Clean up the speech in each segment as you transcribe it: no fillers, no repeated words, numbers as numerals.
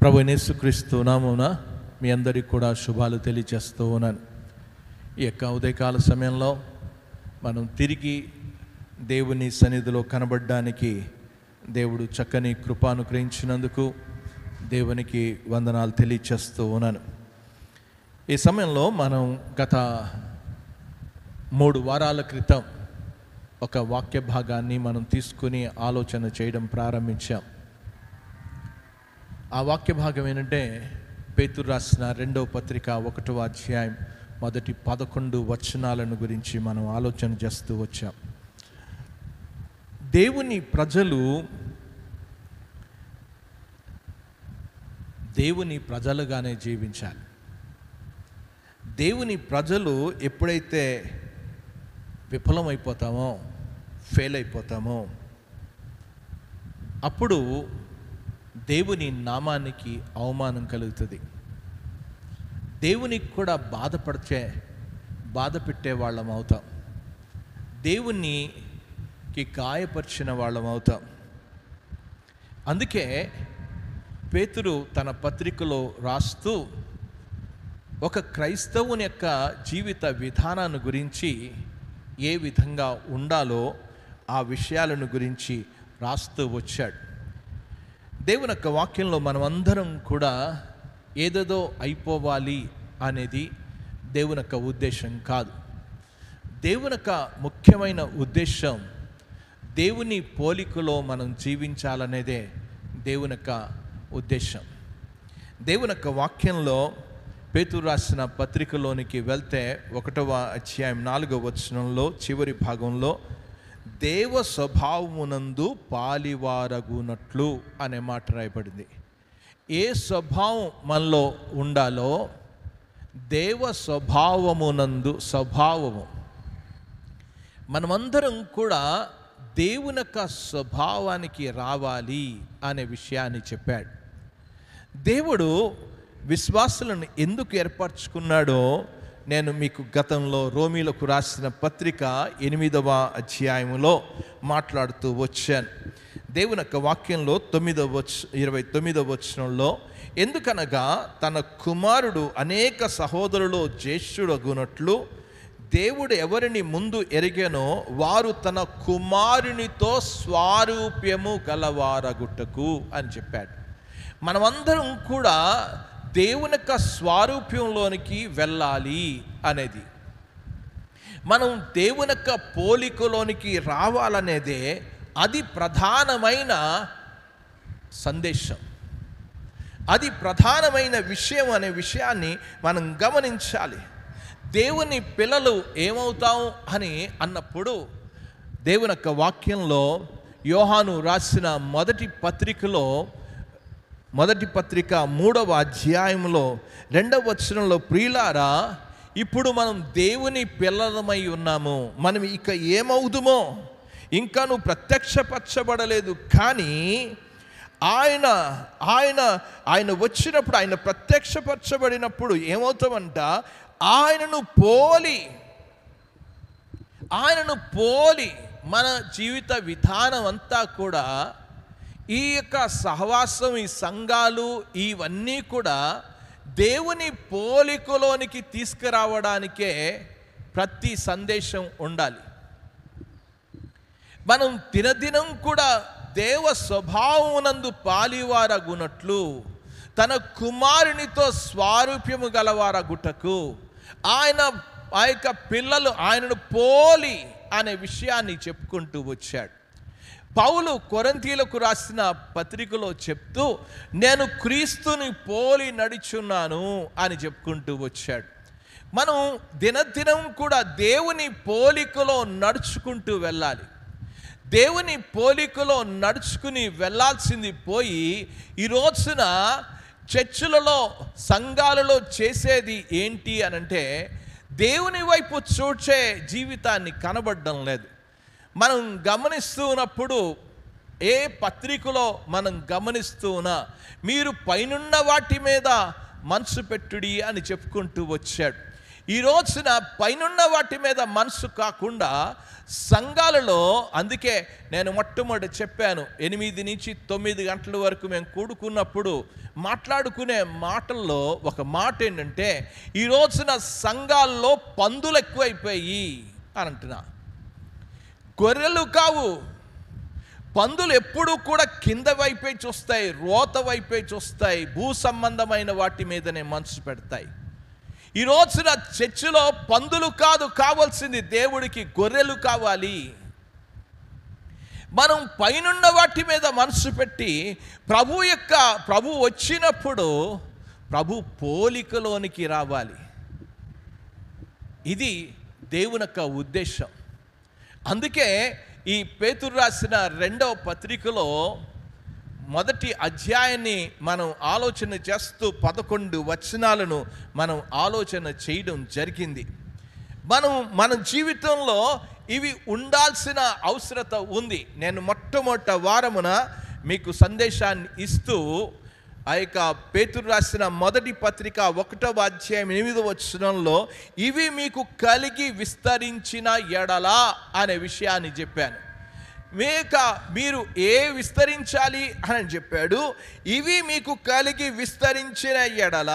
ప్రభువైన యేసుక్రీస్తు నామమున మీ అందరికీ కూడా శుభాలు తెలియజేస్తూ ఉన్నాను. ఈ యొక్క ఉదయకాల సమయంలో మనం తిరిగి దేవుని సన్నిధిలో కనబడడానికి దేవుడు చక్కని కృప అనుగ్రహించినందుకు దేవునికి వందనాలు తెలియజేస్తూ ఉన్నాను. ఈ సమయంలో మనం గత 3 వారాల క్రితం ఒక వాక్య భాగాన్ని మనం తీసుకుని ఆలోచన చేయడం ప్రారంభించాం. ఆ వాక్య భాగం ఏంటంటే పేతురు రాసిన 2వ పత్రిక 1వ అధ్యాయం మొదటి 11 వచనాలను గురించి మనం ఆలోచన చేస్తూ వచ్చాం. దేవుని ప్రజలు దేవుని ప్రజలుగానే జీవించాలి. దేవుని ప్రజలు ఎప్పుడైతే విఫలమైపోతామో, ఫెయిల్ అయిపోతామో, అప్పుడు దేవుని నామానికి అవమానం కలుగుతుంది. దేవునికి కూడా బాధ పెట్టే వాళ్ళం అవుతాం. దేవునికి గాయపరిచిన వాళ్ళం అవుతాం. అందుకే పేతురు తన పత్రికలో రాస్తూ ఒక క్రైస్తవుని యొక్క జీవిత విధానాన్ని గురించి, ఏ విధంగా ఉండాలో ఆ విషయాలను గురించి రాస్తూ వచ్చాడు. దేవుని యొక్క వాక్యంలో మనమందరం కూడా ఏదేదో అయిపోవాలి అనేది దేవుని యొక్క ఉద్దేశం కాదు. దేవుని యొక్క ముఖ్యమైన ఉద్దేశం దేవుని పోలికలో మనం జీవించాలనేదే దేవుని యొక్క ఉద్దేశం. దేవుని యొక్క వాక్యంలో పేతురు రాసిన పత్రికలోనికి వెళ్తే 1వ అధ్యాయం 4వ వచనంలో చివరి భాగంలో దేవ స్వభావమునందు పాలివారగునట్లు అనే మాట రాయబడింది. ఏ స్వభావం మనలో ఉండాలో దేవ స్వభావము మనమందరం కూడా దేవుని యొక్క స్వభావానికి రావాలి అనే విషయాన్ని చెప్పాడు. దేవుడు విశ్వాసులను ఎందుకు ఏర్పరచుకున్నాడో నేను మీకు గతంలో రోమీలకు రాసిన పత్రిక 8వ అధ్యాయంలో మాట్లాడుతూ వచ్చాను. దేవుని యొక్క వాక్యంలో 29వ వచనంలో, ఎందుకనగా తన కుమారుడు అనేక సహోదరులు జ్యేష్ఠుడగునట్లు దేవుడు ఎవరిని ముందు ఎరిగానో వారు తన కుమారునితో స్వారూప్యము గలవారగుటకు అని చెప్పాడు. మనమందరం కూడా దేవుని యొక్క స్వారూప్యంలోనికి వెళ్ళాలి అనేది, మనం దేవుని యొక్క పోలికలోనికి రావాలనేదే అది ప్రధానమైన సందేశం, అది ప్రధానమైన విషయం అనే విషయాన్ని మనం గమనించాలి. దేవుని పిల్లలు ఏమవుతాం అని అన్నప్పుడు దేవుని యొక్క వాక్యంలో యోహాను రాసిన మొదటి పత్రిక 3వ అధ్యాయంలో 2వ వచనంలో, ప్రియులారా ఇప్పుడు మనం దేవుని పిల్లలమై ఉన్నాము, మనం ఇక ఏమవుదుమో ఇంకా నువ్వు ప్రత్యక్షపరచబడలేదు, కానీ ఆయన వచ్చినప్పుడు, ఆయన ప్రత్యక్షపరచబడినప్పుడు ఏమవుతామంట, ఆయనను పోలి మన జీవిత విధానం అంతా కూడా, ఈ యొక్క సహవాసం, ఈ సంఘాలు, ఇవన్నీ కూడా దేవుని పోలికలోనికి తీసుకురావడానికే ప్రతి సందేశం ఉండాలి. మనం దినదినం కూడా దేవ స్వభావమునందు పాలివారగునట్లు తన కుమారునితో స్వారూప్యము గలవారగుటకు ఆయన ఆ యొక్క పిల్లలు ఆయనను పోలి అనే విషయాన్ని చెప్పుకుంటూ వచ్చాడు. పౌలు కొరింథీయులకు రాసిన పత్రికలో చెప్తూ నేను క్రీస్తుని పోలి నడుచున్నాను అని చెప్పుకుంటూ వచ్చాడు. మనం దినదినం కూడా దేవుని పోలికలో నడుచుకుంటూ వెళ్ళాలి. దేవుని పోలికలో నడుచుకుని వెళ్ళాల్సింది పోయి ఈ రోజున చర్చిలలో, సంఘాలలో చేసేది ఏంటి అనంటే దేవుని వైపు చూచే జీవితాన్ని కనబడడం లేదు. మనం గమనిస్తూ ఉన్నప్పుడు, ఏ పత్రికలో మనం గమనిస్తూ ఉన్నా మీరు పైనున్న వాటి మీద మనసు పెట్టుడి అని చెప్పుకుంటూ వచ్చాడు. ఈ రోజున పైనున్న వాటి మీద మనసు కాకుండా సంఘాలలో, అందుకే నేను మొట్టమొదటి చెప్పాను 8 నుంచి 9 గంటల వరకు మేము కూడుకున్నప్పుడు మాట్లాడుకునే మాటల్లో ఒక మాట ఏంటంటే, ఈ రోజున సంఘాల్లో పందులు ఎక్కువైపోయి అని అంటున్నా. గొర్రెలు కావు, పందులు ఎప్పుడూ కూడా కింద వైపే చూస్తాయి, రోత వైపే చూస్తాయి, భూ సంబంధమైన వాటి మీదనే మనసు పెడతాయి. ఈ రోజున చర్చిలో పందులు కాదు కావాల్సింది, దేవుడికి గొర్రెలు కావాలి. మనం పైనున్న వాటి మీద మనసు పెట్టి ప్రభు వచ్చినప్పుడు ప్రభు పోలికలోనికి రావాలి. ఇది దేవుని యొక్క ఉద్దేశం. అందుకే ఈ పేతురు రాసిన 2వ పత్రికలో 1వ అధ్యాయాన్ని మనం ఆలోచన చేస్తూ 11 వచనాలను మనం ఆలోచన చేయడం జరిగింది. మన జీవితంలో ఇవి ఉండాల్సిన అవసరత ఉంది. నేను మొట్టమొదటి వారమున మీకు సందేశాన్ని ఇస్తూ ఆ యొక్క పేతురు రాసిన 1వ పత్రిక 1వ అధ్యాయం 8వ వచనంలో ఇవి మీకు కలిగి విస్తరించిన ఎడలా అనే విషయాన్ని చెప్పాను. మీరు విస్తరించాలి అని చెప్పాడు. ఇవి మీకు కలిగి విస్తరించిన ఎడల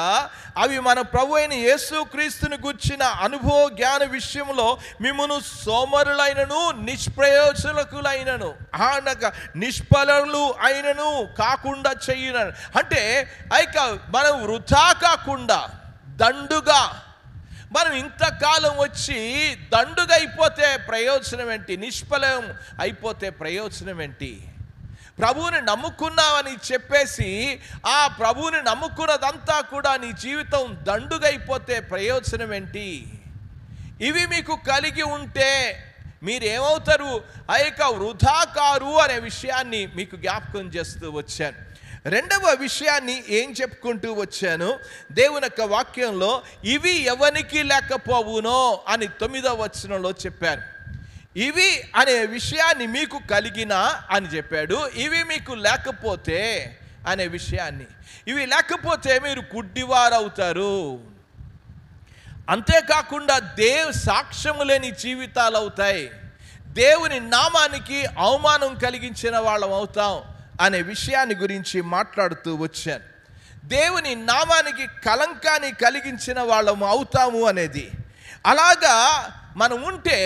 అవి మన ప్రభు అయిన యేసుక్రీస్తుని గుర్చిన అనుభవ జ్ఞాన విషయంలో మిమ్మును సోమరులైనను నిష్ప్రయోజకులైనను నిష్ఫలులు అయినను కాకుండా చేయను. అంటే మనం వృథా కాకుండా దండుగా, మనం ఇంతకాలం వచ్చి దండుగా అయిపోతే ప్రయోజనం ఏంటి? నిష్ఫలం అయిపోతే ప్రయోజనం ఏంటి? ప్రభువుని నమ్ముకున్నావని చెప్పేసి ఆ ప్రభువుని నమ్ముకున్నదంతా కూడా నీ జీవితం దండుగా అయిపోతే ప్రయోజనం ఏంటి? ఇవి మీకు కలిగి ఉంటే మీరేమవుతారు? వృధాకారు అనే విషయాన్ని మీకు జ్ఞాపకం చేస్తూ వచ్చాను. 2వ విషయాన్ని ఏం చెప్పుకుంటూ వచ్చాను? దేవుని యొక్క వాక్యంలో ఇవి ఎవరికి లేకపోవునో అని 9వ వచనంలో చెప్పారు. ఇవి అనే విషయాన్ని మీకు కలిగిన అని చెప్పాడు. ఇవి మీకు లేకపోతే అనే విషయాన్ని, ఇవి లేకపోతే మీరు గుడ్డివారు అవుతారు. అంతేకాకుండా సాక్ష్యము లేని జీవితాలు అవుతాయి. దేవుని నామానికి అవమానం కలిగించిన వాళ్ళం అవుతాం అనే విషయాన్ని గురించి మాట్లాడుతూ వచ్చాను. దేవుని నామానికి కలంకాన్ని కలిగించిన వాళ్ళము అవుతాము అనేది. అలాగా మనం ఉంటే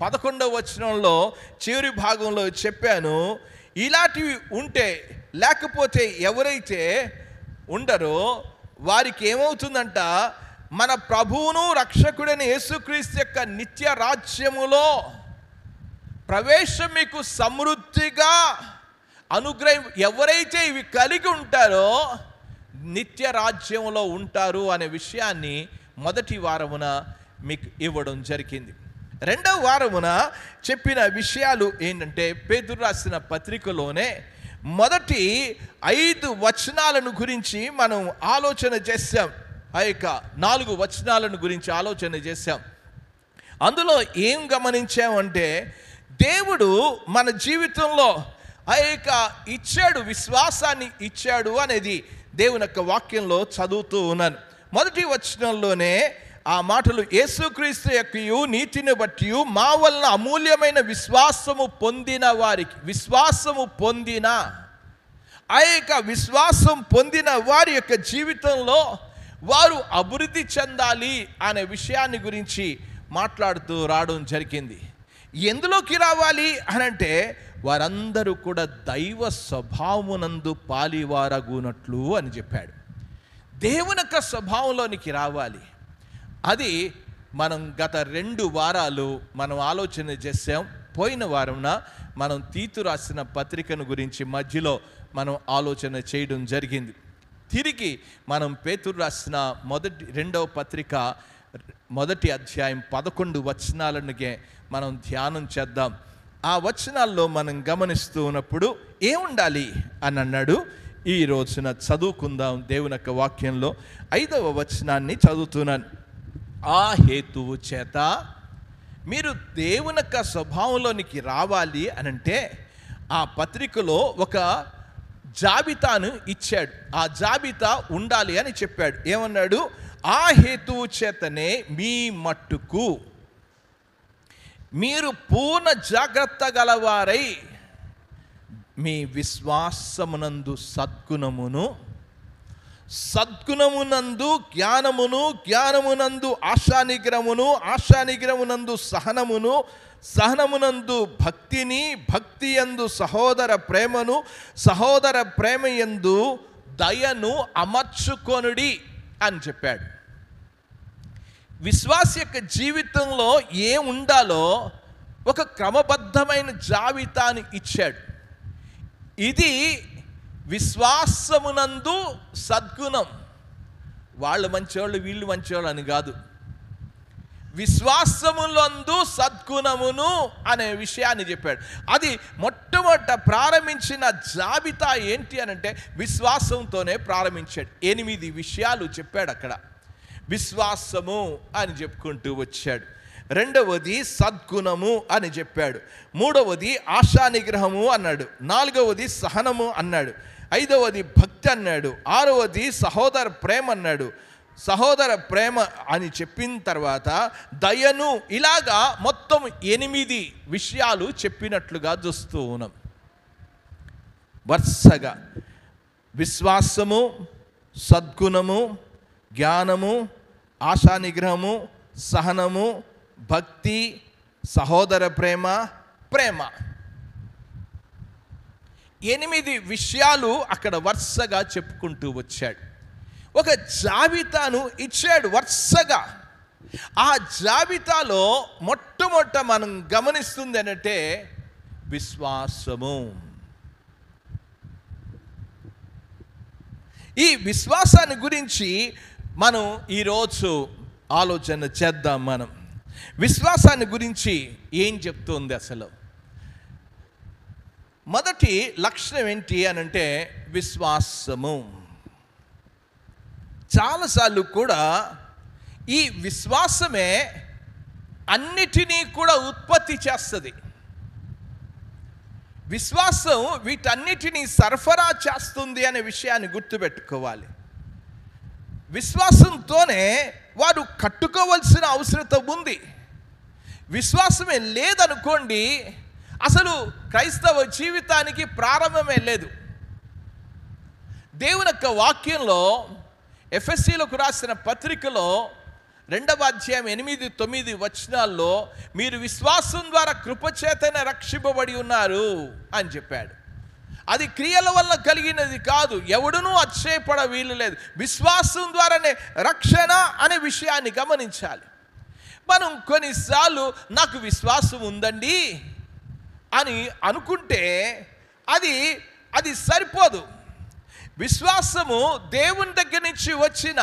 11వ వచనంలో చివరి భాగంలో చెప్పాను, ఇలాంటివి ఉంటే, లేకపోతే ఎవరైతే ఉండరో వారికి ఏమవుతుందంట, మన ప్రభువును రక్షకుడైన యేసుక్రీస్తు యొక్క నిత్య రాజ్యములో ప్రవేశం మీకు సమృద్ధిగా అనుగ్రహం. ఎవరైతే ఇవి కలిగి ఉంటారో నిత్య రాజ్యంలో ఉంటారు అనే విషయాన్ని 1వ వారమున మీకు ఇవ్వడం జరిగింది. 2వ వారమున చెప్పిన విషయాలు ఏంటంటే, పేతురు రాసిన పత్రికలోనే మొదటి 5 వచనాలను గురించి మనం ఆలోచన చేశాం. ఆ యొక్క 4 వచనాలను గురించి ఆలోచన చేశాం. అందులో ఏం గమనించామంటే, దేవుడు మన జీవితంలో ఇచ్చాడు, విశ్వాసాన్ని ఇచ్చాడు అనేది దేవుని యొక్క వాక్యంలో చదువుతూ ఉన్నాను. 1వ వచనంలోనే ఆ మాటలు, యేసుక్రీస్తు యొక్క నీతిని బట్టి మా వలన అమూల్యమైన విశ్వాసము పొందిన వారికి, విశ్వాసము పొందిన విశ్వాసం పొందిన వారి యొక్క జీవితంలో వారు అభివృద్ధి చెందాలి అనే విషయాన్ని గురించి మాట్లాడుతూ రావడం జరిగింది. ఎందులోకి రావాలి అనంటే, వారందరూ కూడా దైవ స్వభావమునందు పాలివారగునట్లు అని చెప్పాడు. దేవుని యొక్క స్వభావంలోనికి రావాలి. అది మనం గత 2 వారాలు మనం ఆలోచన చేసాం. పోయిన వారంన మనం తీతు రాసిన పత్రికను గురించి మధ్యలో మనం ఆలోచన చేయడం జరిగింది. తిరిగి మనం పేతురు రాసిన 2వ పత్రిక 1వ అధ్యాయం 11 వచనాలనుగే మనం ధ్యానం చేద్దాం. ఆ వచనాల్లో మనం గమనిస్తూ ఉన్నప్పుడు ఏముండాలి అని అన్నాడు. ఈ రోజున చదువుకుందాం. దేవుని యొక్క వాక్యంలో 5వ వచనాన్ని చదువుతున్నాను. ఆ హేతువు చేత మీరు దేవుని యొక్క స్వభావంలోనికి రావాలి అనంటే, ఆ పత్రికలో ఒక జాబితాను ఇచ్చాడు. ఆ జాబితా ఉండాలి అని చెప్పాడు. ఏమన్నాడు? ఆ హేతువు చేతనే మీ మట్టుకు మీరు పూర్ణ జాగ్రత్త గలవారై మీ విశ్వాసమునందు సద్గుణమునందు జ్ఞానమునందు ఆశానిగ్రహమునందు సహనమునందు భక్తియందు సహోదర ప్రేమయందు దయను అమర్చుకొనుడి అని చెప్పాడు. విశ్వాస యొక్క జీవితంలో ఏం ఉండాలో ఒక క్రమబద్ధమైన జాబితాను ఇచ్చాడు. ఇది విశ్వాసమునందు సద్గుణం. వాళ్ళు మంచివాళ్ళు వీళ్ళు మంచివాళ్ళు అని కాదు. విశ్వాసములందు సద్గుణమును అనే విషయాన్ని చెప్పాడు. అది మొట్టమొదట ప్రారంభించిన జాబితా ఏంటి అనంటే విశ్వాసంతోనే ప్రారంభించాడు. 8 విషయాలు చెప్పాడు అక్కడ. విశ్వాసము అని చెప్పుకుంటూ వచ్చాడు. రెండవది సద్గుణము అని చెప్పాడు. మూడవది ఆశానిగ్రహము అన్నాడు. నాలుగవది సహనము అన్నాడు. ఐదవది భక్తి అన్నాడు. ఆరవది సహోదర ప్రేమ అన్నాడు. సహోదర ప్రేమ అని చెప్పిన తర్వాత దయను, ఇలాగా మొత్తం 8 విషయాలు చెప్పినట్లుగా చూస్తూ ఉన్నాం. వరుసగా విశ్వాసము, సద్గుణము, జ్ఞానము, ఆశానిగ్రహము, సహనము, భక్తి, సహోదర ప్రేమ, 8 విషయాలు అక్కడ వరుసగా చెప్పుకుంటూ వచ్చాడు. ఒక జాబితాను ఇచ్చాడు వరుసగా. ఆ జాబితాలో మొట్టమొదట మనం గమనిస్తుంది ఏంటంటే విశ్వాసము. ఈ విశ్వాసాన్ని గురించి మనం ఈరోజు ఆలోచన చేద్దాం. మనం విశ్వాసాన్ని గురించి ఏం చెప్తుంది అసలు? మొదటి లక్షణం ఏంటి అనంటే విశ్వాసము. చాలాసార్లు కూడా ఈ విశ్వాసమే అన్నిటినీ కూడా ఉత్పత్తి చేస్తుంది. విశ్వాసం వీటన్నిటినీ సరఫరా చేస్తుంది అనే విషయాన్ని గుర్తుపెట్టుకోవాలి. విశ్వాసంతోనే వారు కట్టుకోవాల్సిన అవసరం ఉంది. విశ్వాసమే లేదనుకోండి, అసలు క్రైస్తవ జీవితానికి ప్రారంభమే లేదు. దేవుని యొక్క వాక్యంలో ఎఫెసీలకు రాసిన పత్రికలో 2వ అధ్యాయం 8-9 వచనాల్లో మీరు విశ్వాసం ద్వారా కృపచేతనే రక్షింపబడి ఉన్నారు అని చెప్పాడు. అది క్రియల వల్ల కలిగినది కాదు, ఎవడునూ అతిశయపడ వీలు లేదు. విశ్వాసం ద్వారానే రక్షణ అనే విషయాన్ని గమనించాలి. మనం కొన్నిసార్లు నాకు విశ్వాసం ఉందండి అని అనుకుంటే అది సరిపోదు. విశ్వాసము దేవుని దగ్గర నుంచి వచ్చిన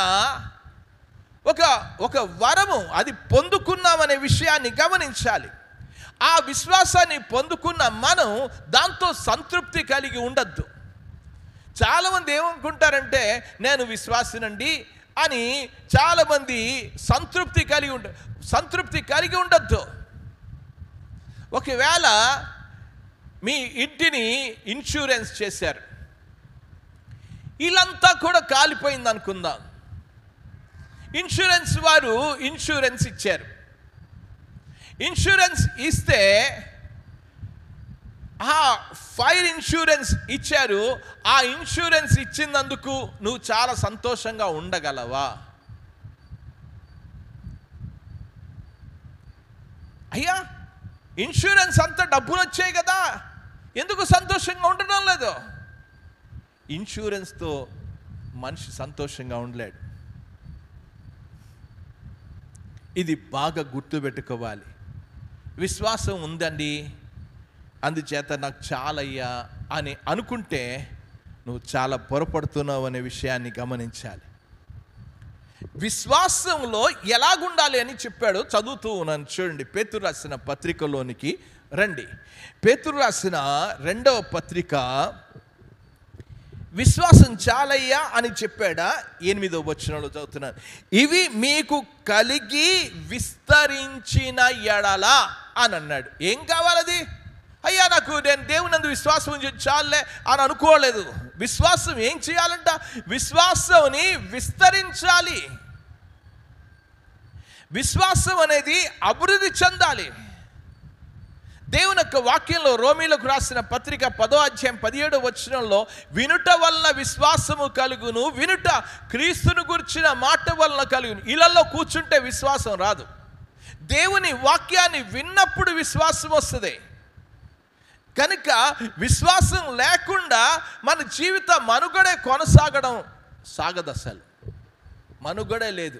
ఒక వరము, అది పొందుకున్నామనే విషయాన్ని గమనించాలి. ఆ విశ్వాసాన్ని పొందుకున్న మనం దాంతో సంతృప్తి కలిగి ఉండద్దు. చాలామంది ఏమనుకుంటారంటే నేను విశ్వాసినండి అని చాలామంది సంతృప్తి కలిగి ఉండద్దు. ఒకవేళ మీ ఇంటిని ఇన్సూరెన్స్ చేశారు, ఇల్లంతా కూడా కాలిపోయింది అనుకుందాం. ఇన్సూరెన్స్ వారు ఇన్సూరెన్స్ ఇచ్చారు. ఇన్సూరెన్స్ ఇస్తే ఆ ఫైర్ ఇన్సూరెన్స్ ఇచ్చారు. ఆ ఇన్సూరెన్స్ ఇచ్చినందుకు నువ్వు చాలా సంతోషంగా ఉండగలవా? అయ్యా, ఇన్సూరెన్స్ అంతా డబ్బులు వచ్చాయి కదా, ఎందుకు సంతోషంగా ఉండడం లేదు? ఇన్సూరెన్స్తో మనిషి సంతోషంగా ఉండలేడు. ఇది బాగా గుర్తుపెట్టుకోవాలి. విశ్వాసం ఉందండి, అందుచేత నాకు చాలయ్యా అని అనుకుంటే నువ్వు చాలా పొరపడుతున్నావు అనే విషయాన్ని గమనించాలి. విశ్వాసంలో ఎలాగుండాలి అని చెప్పాడో చదువుతూ ఉన్నాను. చూడండి, పేతురు రాసిన పత్రికలోనికి రండి. పేతురు రాసిన 2వ పత్రిక, విశ్వాసం చాలయ్యా అని చెప్పాడా? 8వ వచనంలో చదువుతున్నాను. ఇవి మీకు కలిగి విస్తరించిన ఎడల అని అన్నాడు. ఏం కావాలది? అయ్యా నేను దేవునందు విశ్వాసం ఉంచి చాలే అని అనుకోలేదు. విశ్వాసం ఏం చేయాలంట? విశ్వాసంని విస్తరించాలి. విశ్వాసం అనేది అభివృద్ధి చెందాలి. దేవుని యొక్క వాక్యంలో రోమీలకు రాసిన పత్రిక 10వ అధ్యాయం 17వ వచనంలో వినుట వలన విశ్వాసము కలుగును, వినుట క్రీస్తును గురించిన మాట వలన కలుగును. ఇళ్లలో కూర్చుంటే విశ్వాసం రాదు. దేవుని వాక్యాన్ని విన్నప్పుడు విశ్వాసం వస్తుంది. కనుక విశ్వాసం లేకుండా మన జీవిత మనుగడే కొనసాగడం సాగదు. అసలు మనుగడే లేదు.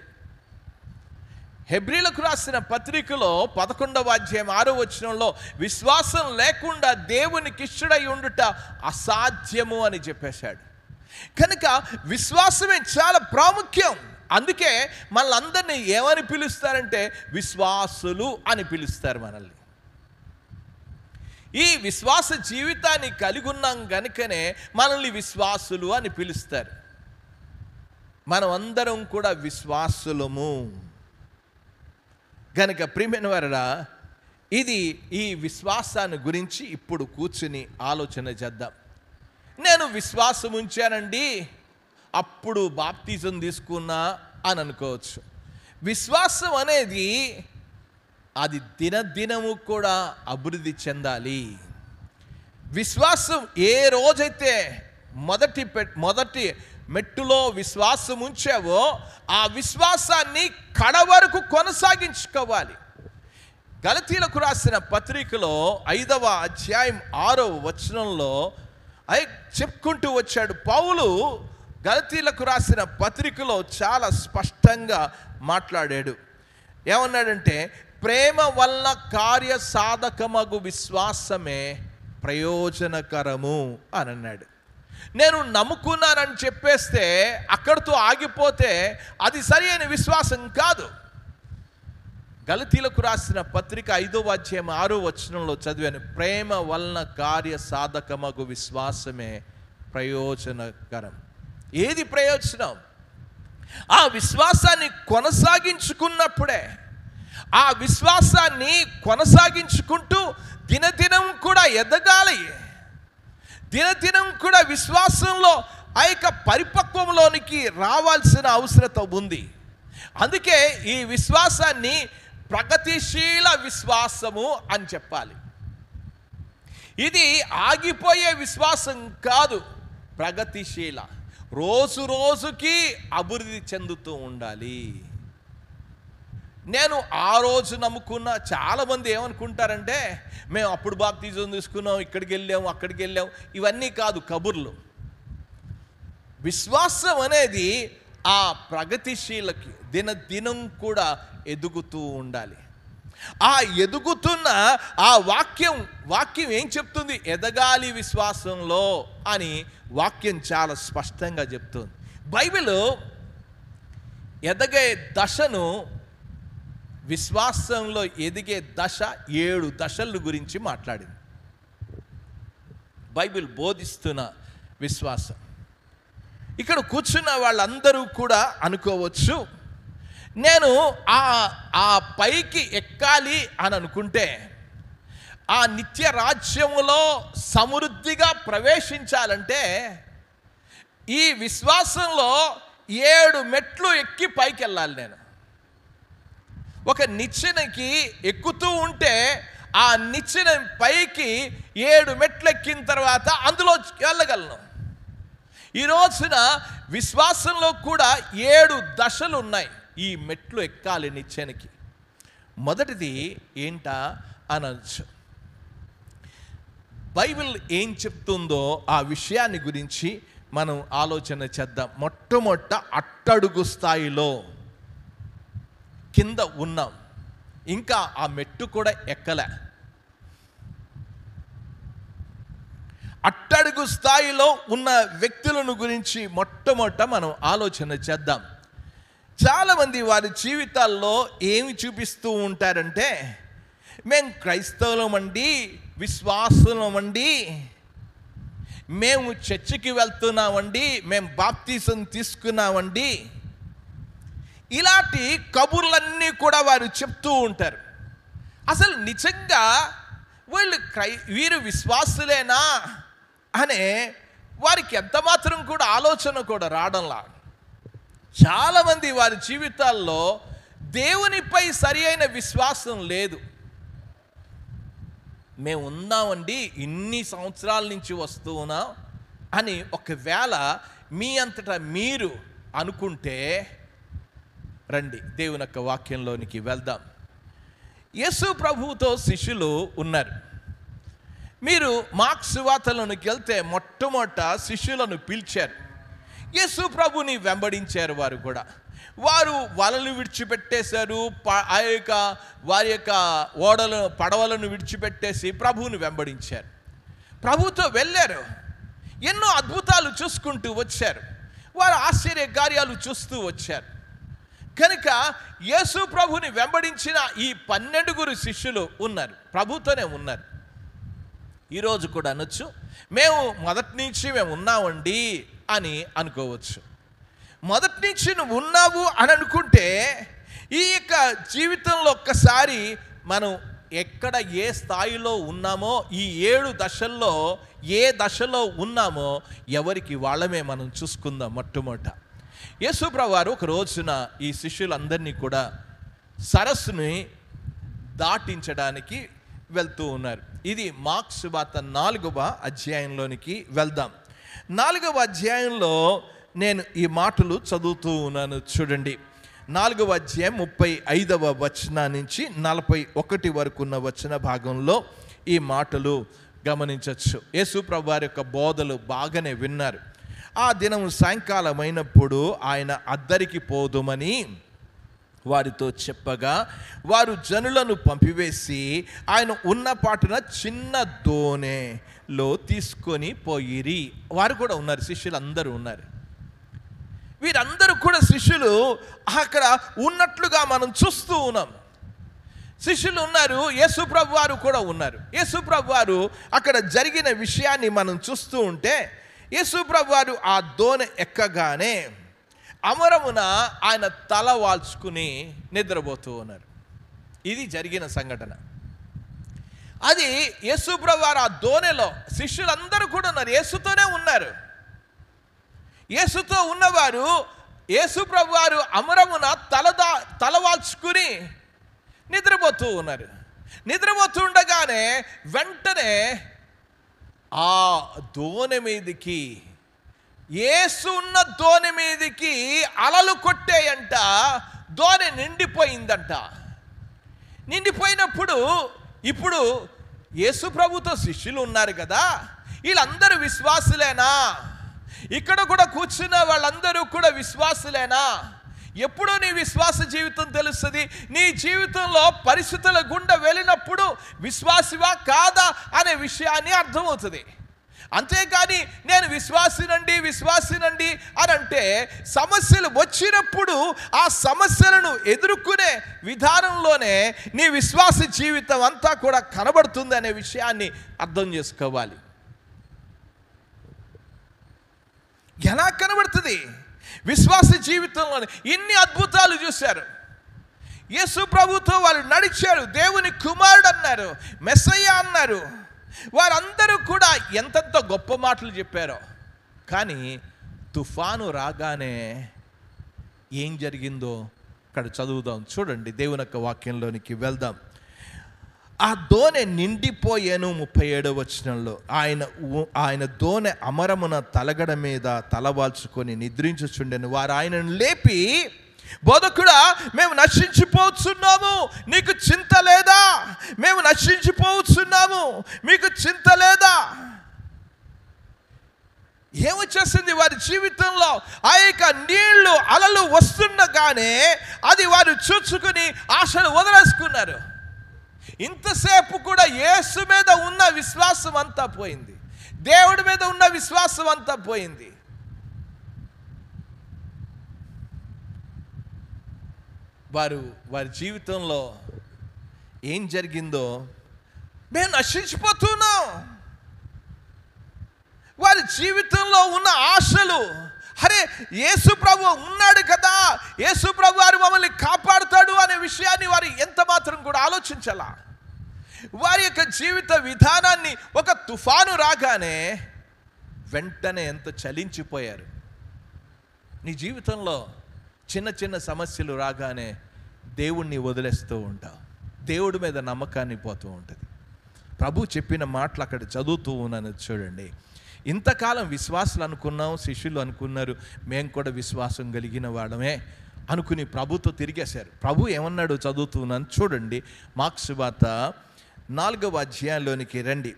హెబ్రీలకు రాసిన పత్రికలో 11వ అధ్యాయం 6వ వచనంలో విశ్వాసం లేకుండా దేవునికి ఇష్టడై ఉండుట అసాధ్యము అని చెప్పేశాడు. కనుక విశ్వాసమే చాలా ప్రాముఖ్యం. అందుకే మనల్ని ఏమని పిలుస్తారంటే విశ్వాసులు అని పిలుస్తారు మనల్ని. ఈ విశ్వాస జీవితాన్ని కలిగి ఉన్నాం కనుకనే మనల్ని విశ్వాసులు అని పిలుస్తారు. మనం అందరం కూడా విశ్వాసులము. కనుక ప్రియమైన వారా, ఈ విశ్వాసాన్ని గురించి ఇప్పుడు కూర్చుని ఆలోచన చేద్దాం. నేను విశ్వాసం ఉంచానండి, అప్పుడు బాప్తిజం తీసుకున్నా అని అనుకోవచ్చు. విశ్వాసం అనేది అది దినదినము కూడా అభివృద్ధి చెందాలి. విశ్వాసం ఏ రోజైతే మొదటి మెట్టులో విశ్వాసం ఉంచావో ఆ విశ్వాసాన్ని కడ వరకు కొనసాగించుకోవాలి. గలతీలకు రాసిన పత్రికలో 5వ అధ్యాయం 6వ వచనంలో చెప్పుకుంటూ వచ్చాడు పౌలు. గలతీలకు రాసిన పత్రికలో చాలా స్పష్టంగా మాట్లాడాడు. ఏమన్నాడంటే, ప్రేమ వల్ల కార్య సాధకమగు విశ్వాసమే ప్రయోజనకరము అని అన్నాడు. నేను నమ్ముకున్నానని చెప్పేస్తే అక్కడితో ఆగిపోతే అది సరి అయిన విశ్వాసం కాదు. గలతీలకు రాసిన పత్రిక 5వ అధ్యాయం 6వ వచనంలో చదివాను, ప్రేమ వలన కార్య సాధకమగు విశ్వాసమే ప్రయోజనకరం. ఏది ప్రయోజనం? ఆ విశ్వాసాన్ని కొనసాగించుకున్నప్పుడే, ఆ విశ్వాసాన్ని కొనసాగించుకుంటూ దినదినం కూడా ఎదగాలి. దినదినం కూడా విశ్వాసంలో ఆ యొక్క పరిపక్వంలోనికి రావాల్సిన అవసరత ఉంది. అందుకే ఈ విశ్వాసాన్ని ప్రగతిశీల విశ్వాసము అని చెప్పాలి. ఇది ఆగిపోయే విశ్వాసం కాదు, ప్రగతిశీల. రోజు రోజుకి అభివృద్ధి చెందుతూ ఉండాలి. నేను ఆ రోజు నమ్ముకున్న చాలామంది ఏమనుకుంటారంటే, మేము అప్పుడు బాప్తిజం తీసుకున్నాం, ఇక్కడికి వెళ్ళాము, అక్కడికి వెళ్ళాము. ఇవన్నీ కాదు, కబుర్లు. విశ్వాసం అనేది ఆ ప్రగతిశీలకి దినదినం కూడా ఎదుగుతూ ఉండాలి. ఆ ఎదుగుతున్న ఆ వాక్యం ఏం చెప్తుంది? ఎదగాలి విశ్వాసంలో అని వాక్యం చాలా స్పష్టంగా చెప్తుంది. బైబిల్ ఎదగే దశను, విశ్వాసంలో ఎదిగే దశ 7 దశల గురించి మాట్లాడింది. బైబిల్ బోధిస్తున్న విశ్వాసం. ఇక్కడ కూర్చున్న వాళ్ళందరూ కూడా అనుకోవచ్చు, నేను ఆ పైకి ఎక్కాలి అని అనుకుంటే, ఆ నిత్య రాజ్యములో సమృద్ధిగా ప్రవేశించాలంటే ఈ విశ్వాసంలో 7 మెట్లు ఎక్కి పైకి వెళ్ళాలి. నేను ఒక నిచ్చెనకి ఎక్కుతూ ఉంటే ఆ నిచ్చెన పైకి 7 మెట్లు ఎక్కిన తర్వాత అందులో వెళ్ళగలను. ఈ రోజున విశ్వాసంలో కూడా 7 దశలు ఉన్నాయి. ఈ మెట్లు ఎక్కాలి నిచ్చెనకి. మొదటిది ఏంటా అనొచ్చు. బైబిల్ ఏం చెప్తుందో ఆ విషయాన్ని గురించి మనం ఆలోచన చేద్దాం. మొట్టమొదట అట్టడుగు స్థాయిలో కింద ఉన్నాం, ఇంకా ఆ మెట్టు కూడా ఎక్కలే. అట్టడుగు స్థాయిలో ఉన్న వ్యక్తులను గురించి మొట్టమొదట మనం ఆలోచన చేద్దాం. చాలామంది వారి జీవితాల్లో ఏమి చూపిస్తూ ఉంటారంటే, మేము క్రైస్తవులమండి, విశ్వాసులమండి, మేము చర్చికి వెళ్తున్నామండి, మేము బాప్తిజం తీసుకున్నామండి, ఇలాంటి కబుర్లన్నీ కూడా వారు చెప్తూ ఉంటారు. అసలు నిజంగా వీరు విశ్వాసులేనా అనే వారికి ఎంత మాత్రం కూడా ఆలోచన కూడా రావడంలా. చాలామంది వారి జీవితాల్లో దేవునిపై సరి అయిన విశ్వాసం లేదు. మేము ఉన్నామండి, ఇన్ని సంవత్సరాల నుంచి వస్తూ ఉన్నాం అని ఒకవేళ మీ అంతటా మీరు అనుకుంటే రండి దేవుని యొక్క వాక్యంలోనికి వెళ్దాం. యేసు ప్రభువుతో శిష్యులు ఉన్నారు. మీరు మార్కు సువార్తలోనికి వెళ్తే మొట్టమొదట శిష్యులను పిలిచారు. యేసు ప్రభుని వెంబడించారు. వారు వలలు విడిచిపెట్టేశారు. వారి యొక్క పడవలను విడిచిపెట్టేసి ప్రభువుని వెంబడించారు. ప్రభుతో వెళ్ళారు. ఎన్నో అద్భుతాలు చూసుకుంటూ వచ్చారు. వారు ఆశ్చర్య కార్యాలు చూస్తూ వచ్చారు. కనుక యేసు ప్రభుని వెంబడించిన ఈ 12 శిష్యులు ఉన్నారు, ప్రభుతోనే ఉన్నారు. ఈరోజు కూడా అనొచ్చు, మేము మొదటి నుంచి మేము ఉన్నామండి అని అనుకోవచ్చు. మొదటి నుంచి నువ్వు ఉన్నావు అని అనుకుంటే ఈ యొక్క జీవితంలో ఒక్కసారి మనం ఎక్కడ ఏ స్థాయిలో ఉన్నామో, ఈ 7 దశల్లో ఏ దశలో ఉన్నామో ఎవరికి వాళ్ళమే మనం చూసుకుందాం. మొట్టమొదట యేసుప్రభు వారు ఒక రోజున ఈ శిష్యులందరినీ కూడా సరస్సుని దాటించడానికి వెళ్తూ ఉన్నారు. ఇది మార్కు సువార్త 4వ అధ్యాయంలోనికి వెళ్దాం. 4వ అధ్యాయంలో నేను ఈ మాటలు చదువుతూ ఉన్నాను. చూడండి, 4వ అధ్యాయం 35వ వచనం నుంచి 41 వరకు ఉన్న వచన భాగంలో ఈ మాటలు గమనించవచ్చు. యేసుప్రభు వారి యొక్క బోధలు బాగానే విన్నారు. ఆ దినం సాయంకాలం అయినప్పుడు ఆయన అద్దరికి పోదుమని వారితో చెప్పగా వారు జనులను పంపివేసి ఆయన ఉన్న పాటున చిన్న దోణిలో తీసుకొని పోయిరి. వారు కూడా ఉన్నారు, శిష్యులు అందరూ ఉన్నారు. వీరందరూ కూడా శిష్యులు అక్కడ ఉన్నట్లుగా మనం చూస్తూ ఉన్నాం. శిష్యులు ఉన్నారు, యేసుప్రభు వారు కూడా ఉన్నారు. యేసుప్రభు వారు అక్కడ జరిగిన విషయాన్ని మనం చూస్తూ ఉంటే, యేసుప్రభు వారు ఆ దోణి ఎక్కగానే అమరమున ఆయన తల వాల్చుకుని నిద్రపోతూ ఉన్నారు. ఇది జరిగిన సంఘటన. అది యేసుప్రభు వారు ఆ దోణిలో, శిష్యులందరూ కూడా ఉన్నారు, యేసుతోనే ఉన్నారు. యేసుతో ఉన్నవారు యేసుప్రభు వారు అమరమున తల వాల్చుకుని నిద్రపోతూ ఉన్నారు. నిద్రపోతూ ఉండగానే వెంటనే ఆ దోణి మీదికి, యేసు ఉన్న దోణి మీదికి అలలు కొట్టేయంట. దోణి నిండిపోయిందంట. నిండిపోయినప్పుడు ఇప్పుడు యేసు ప్రభుతో శిష్యులు ఉన్నారు కదా, వీళ్ళందరూ విశ్వాసులేనా? ఇక్కడ కూడా కూర్చున్న వాళ్ళందరూ కూడా విశ్వాసులేనా? ఎప్పుడు నీ విశ్వాస జీవితం తెలుస్తుంది. నీ జీవితంలో పరిస్థితుల గుండా వెళ్ళినప్పుడు విశ్వాసివా కాదా అనే విషయాన్ని అర్థమవుతుంది. అంతేకాని నేను విశ్వాసినండి అని అంటే సమస్యలు వచ్చినప్పుడు ఆ సమస్యలను ఎదుర్కొనే విధానంలోనే నీ విశ్వాస జీవితం అంతా కూడా కనబడుతుంది అనే విషయాన్ని అర్థం చేసుకోవాలి. ఎలా కనబడుతుంది? విశ్వాస జీవితంలో ఇన్ని అద్భుతాలు చూశారు. యేసు ప్రభుతో వాళ్ళు నడిచారు. దేవుని కుమారుడు అన్నారు, మెస్సయ్య అన్నారు. వారందరూ కూడా ఎంతెంత గొప్ప మాటలు చెప్పారో. కానీ తుఫాను రాగానే ఏం జరిగిందో అక్కడ చదువుదాం. చూడండి, దేవుని యొక్క వాక్యంలోనికి వెళ్దాం. ఆ దోణి నిండిపోయాను. 37వ వచనంలో ఆయన దోణి అమరమున తలగడ మీద తలవాల్చుకొని నిద్రించుచుండెను. వారు ఆయనను లేపి, బోధకుడా, మేము నశించిపోతున్నాము, నీకు చింత లేదా? మేము నశించిపోతున్నాము, మీకు చింత లేదా? ఏమొచ్చేసింది వారి జీవితంలో? ఆ యొక్క నీళ్లు అలలు వస్తుండగానే అది వారు చూచుకుని ఆశను వదిలేసుకున్నారు. ఇంతసేపు కూడా యేసు మీద ఉన్న విశ్వాసం అంతా పోయింది, దేవుడి మీద ఉన్న విశ్వాసం అంతా పోయింది. వారి జీవితంలో ఏం జరిగిందో, మేము నశించిపోతున్నాం. వారి జీవితంలో ఉన్న ఆశలు, అరే యేసు ప్రభు ఉన్నాడు కదా, యేసు ప్రభు వారు మమ్మల్ని కాపాడుతాడు అనే విషయాన్ని వారు ఎంత మాత్రం కూడా ఆలోచించాలా. వారి యొక్క జీవిత విధానాన్ని ఒక తుఫాను రాగానే వెంటనే ఎంత చలించిపోయారు. నీ జీవితంలో చిన్న చిన్న సమస్యలు రాగానే దేవుణ్ణి వదిలేస్తూ ఉంటావు, దేవుడి మీద నమ్మకాన్ని పోతూ ఉంటుంది. ప్రభు చెప్పిన మాటలు అక్కడ చదువుతూ ఉన్నాను చూడండి. ఇంతకాలం విశ్వాసులు అనుకున్నాం, శిష్యులు అనుకున్నారు మేము కూడా విశ్వాసం కలిగిన వాళ్ళమే అనుకుని ప్రభుతో తిరిగేశారు. ప్రభు ఏమన్నాడు చదువుతున్నాను చూడండి. మార్కు సువార్త 4వ అధ్యాయంలోనికి రండి.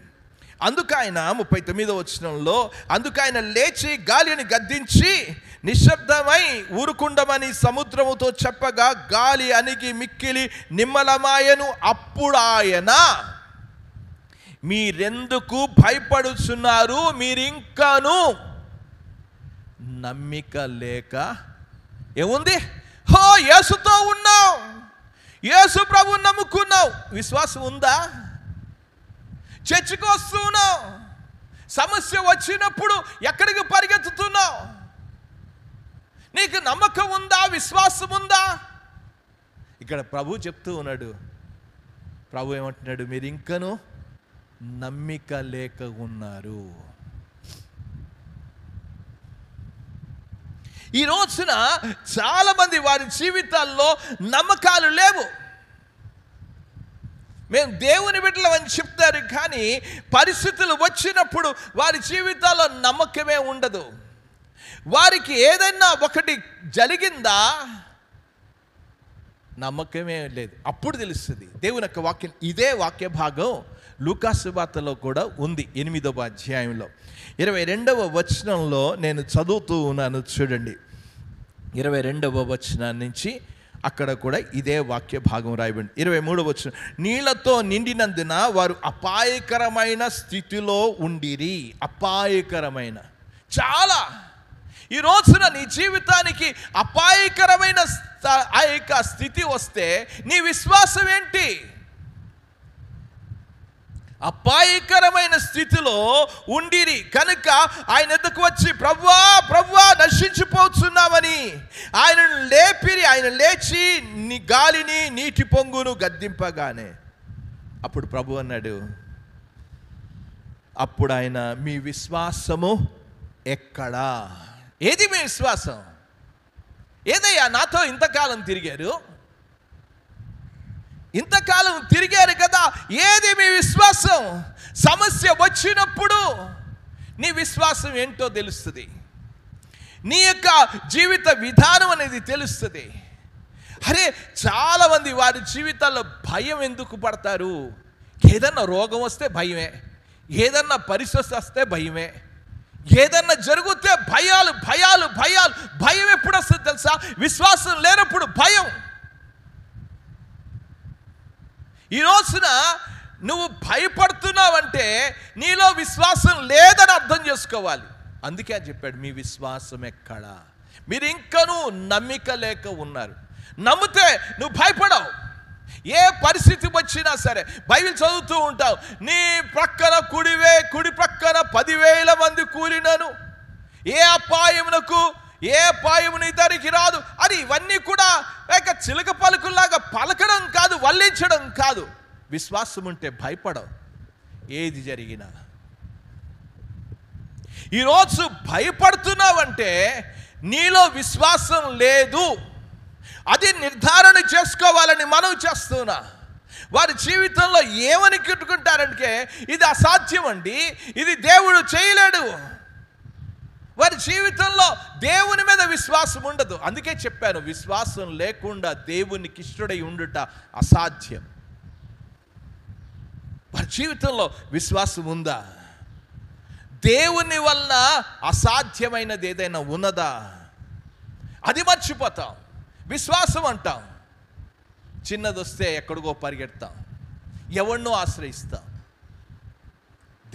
అందుకైన 39వ వచనంలో, అందుకైన లేచి గాలిని గద్దించి నిశ్శబ్దమై ఊరుకుండమని సముద్రముతో చెప్పగా గాలి అణిగి మిక్కిలి నిమ్మలమాయను. అప్పుడు ఆయన, మీరెందుకు భయపడుచున్నారు, మీరింకాను నమ్మిక లేక ఏముంది? హో, యేసుతో ఉన్నావు, యేసు ప్రభువుని నమ్ముకున్నావు, విశ్వాసం ఉందా? చర్చికి వస్తున్నావు, సమస్య వచ్చినప్పుడు ఎక్కడికి పరిగెత్తుతున్నావు? నీకు నమ్మకం ఉందా, విశ్వాసం ఉందా? ఇక్కడ ప్రభు చెప్తూ ఉన్నాడు. ప్రభు ఏమంటున్నాడు? మీరు ఇంకను నమ్మిక లేక ఉన్నారు. ఈ రోజున చాలామంది వారి జీవితాల్లో నమ్మకాలు లేవు. మేము దేవుని బిడ్డలం అని చెప్తారు, కానీ పరిస్థితులు వచ్చినప్పుడు వారి జీవితాల్లో నమ్మకమే ఉండదు. వారికి ఏదైనా ఒకటి జరిగిందా, నమ్మకమే లేదు. అప్పుడు తెలుస్తుంది. దేవుని యొక్క వాక్యం, ఇదే వాక్య భాగం లూకాసు వార్తలో కూడా ఉంది. 8వ అధ్యాయంలో 22వ వచనంలో నేను చదువుతూ ఉన్నాను చూడండి. 22వ వచనం నుంచి అక్కడ కూడా ఇదే వాక్య భాగం రాయబడింది. 23వ వచనం, నీళ్లతో నిండినందున వారు అపాయకరమైన స్థితిలో ఉండిరి. అపాయకరమైన, చాలా. ఈ రోజున నీ జీవితానికి అపాయకరమైన ఆ యొక్క స్థితి వస్తే నీ విశ్వాసం ఏంటి? అపాయకరమైన స్థితిలో ఉండిరి కనుక ఆయన ఎద్దకు వచ్చి, ప్రభువా ప్రభువా నశించిపోతున్నామని ఆయనను లేపిరి. ఆయన లేచి గాలిని నీటి పొంగును గద్దింపగానే అప్పుడు ప్రభు అన్నాడు, అప్పుడు ఆయన, మీ విశ్వాసము ఎక్కడా? ఏది మీ విశ్వాసం? ఏదయ్యా, నాతో ఇంతకాలం తిరిగారు, ఇంతకాలం తిరిగారు కదా, ఏది మీ విశ్వాసం? సమస్య వచ్చినప్పుడు నీ విశ్వాసం ఏంటో తెలుస్తుంది. నీ యొక్క జీవిత విధానం అనేది తెలుస్తుంది. అరే, చాలామంది వారి జీవితాల్లో భయం ఎందుకు పడతారు? ఏదన్నా రోగం వస్తే భయమే, ఏదన్నా పరిస్థితి వస్తే భయమే, ఏదన్నా జరిగితే భయాలు భయాలు భయాలు. భయం ఎప్పుడు వస్తుంది తెలుసా? విశ్వాసం లేనప్పుడు భయం. ఈ రోజున నువ్వు భయపడుతున్నావంటే నీలో విశ్వాసం లేదని అర్థం చేసుకోవాలి. అందుకే చెప్పాడు, మీ విశ్వాసం ఎక్కడా? మీరు ఇంకనూ నమ్మిక లేక ఉన్నారు. నమ్మితే నువ్వు భయపడవు. ఏ పరిస్థితి వచ్చినా సరే బైబిల్ చదువుతూ ఉంటావు. నీ ప్రక్కన కుడి ప్రక్కన 10,000 మంది కూలినను ఏ అపాయమునకు ఏ అపాయము నీ దరికి రాదు అని. ఇవన్నీ కూడా చిలక పలుకుల్లాగా పలకడం కాదు, వల్లించడం కాదు. విశ్వాసం ఉంటే భయపడవు ఏది జరిగినా. ఈరోజు భయపడుతున్నావంటే నీలో విశ్వాసం లేదు. అది నిర్ధారణ చేసుకోవాలని మనం చేస్తున్నా. వారి జీవితంలో ఏమని కిట్టుకుంటారంటే, ఇది అసాధ్యం అండి, ఇది దేవుడు చేయలేడు. వారి జీవితంలో దేవుని మీద విశ్వాసం ఉండదు. అందుకే చెప్పాను, విశ్వాసం లేకుండా దేవునికి ఇష్టడై ఉండుట అసాధ్యం. వారి జీవితంలో విశ్వాసం ఉందా? దేవుని వలన అసాధ్యమైనది ఏదైనా ఉన్నదా? అది మర్చిపోతాం. విశ్వాసం అంటాం, చిన్నది వస్తే ఎక్కడికో పరిగెడతాం, ఎవరినో ఆశ్రయిస్తాం.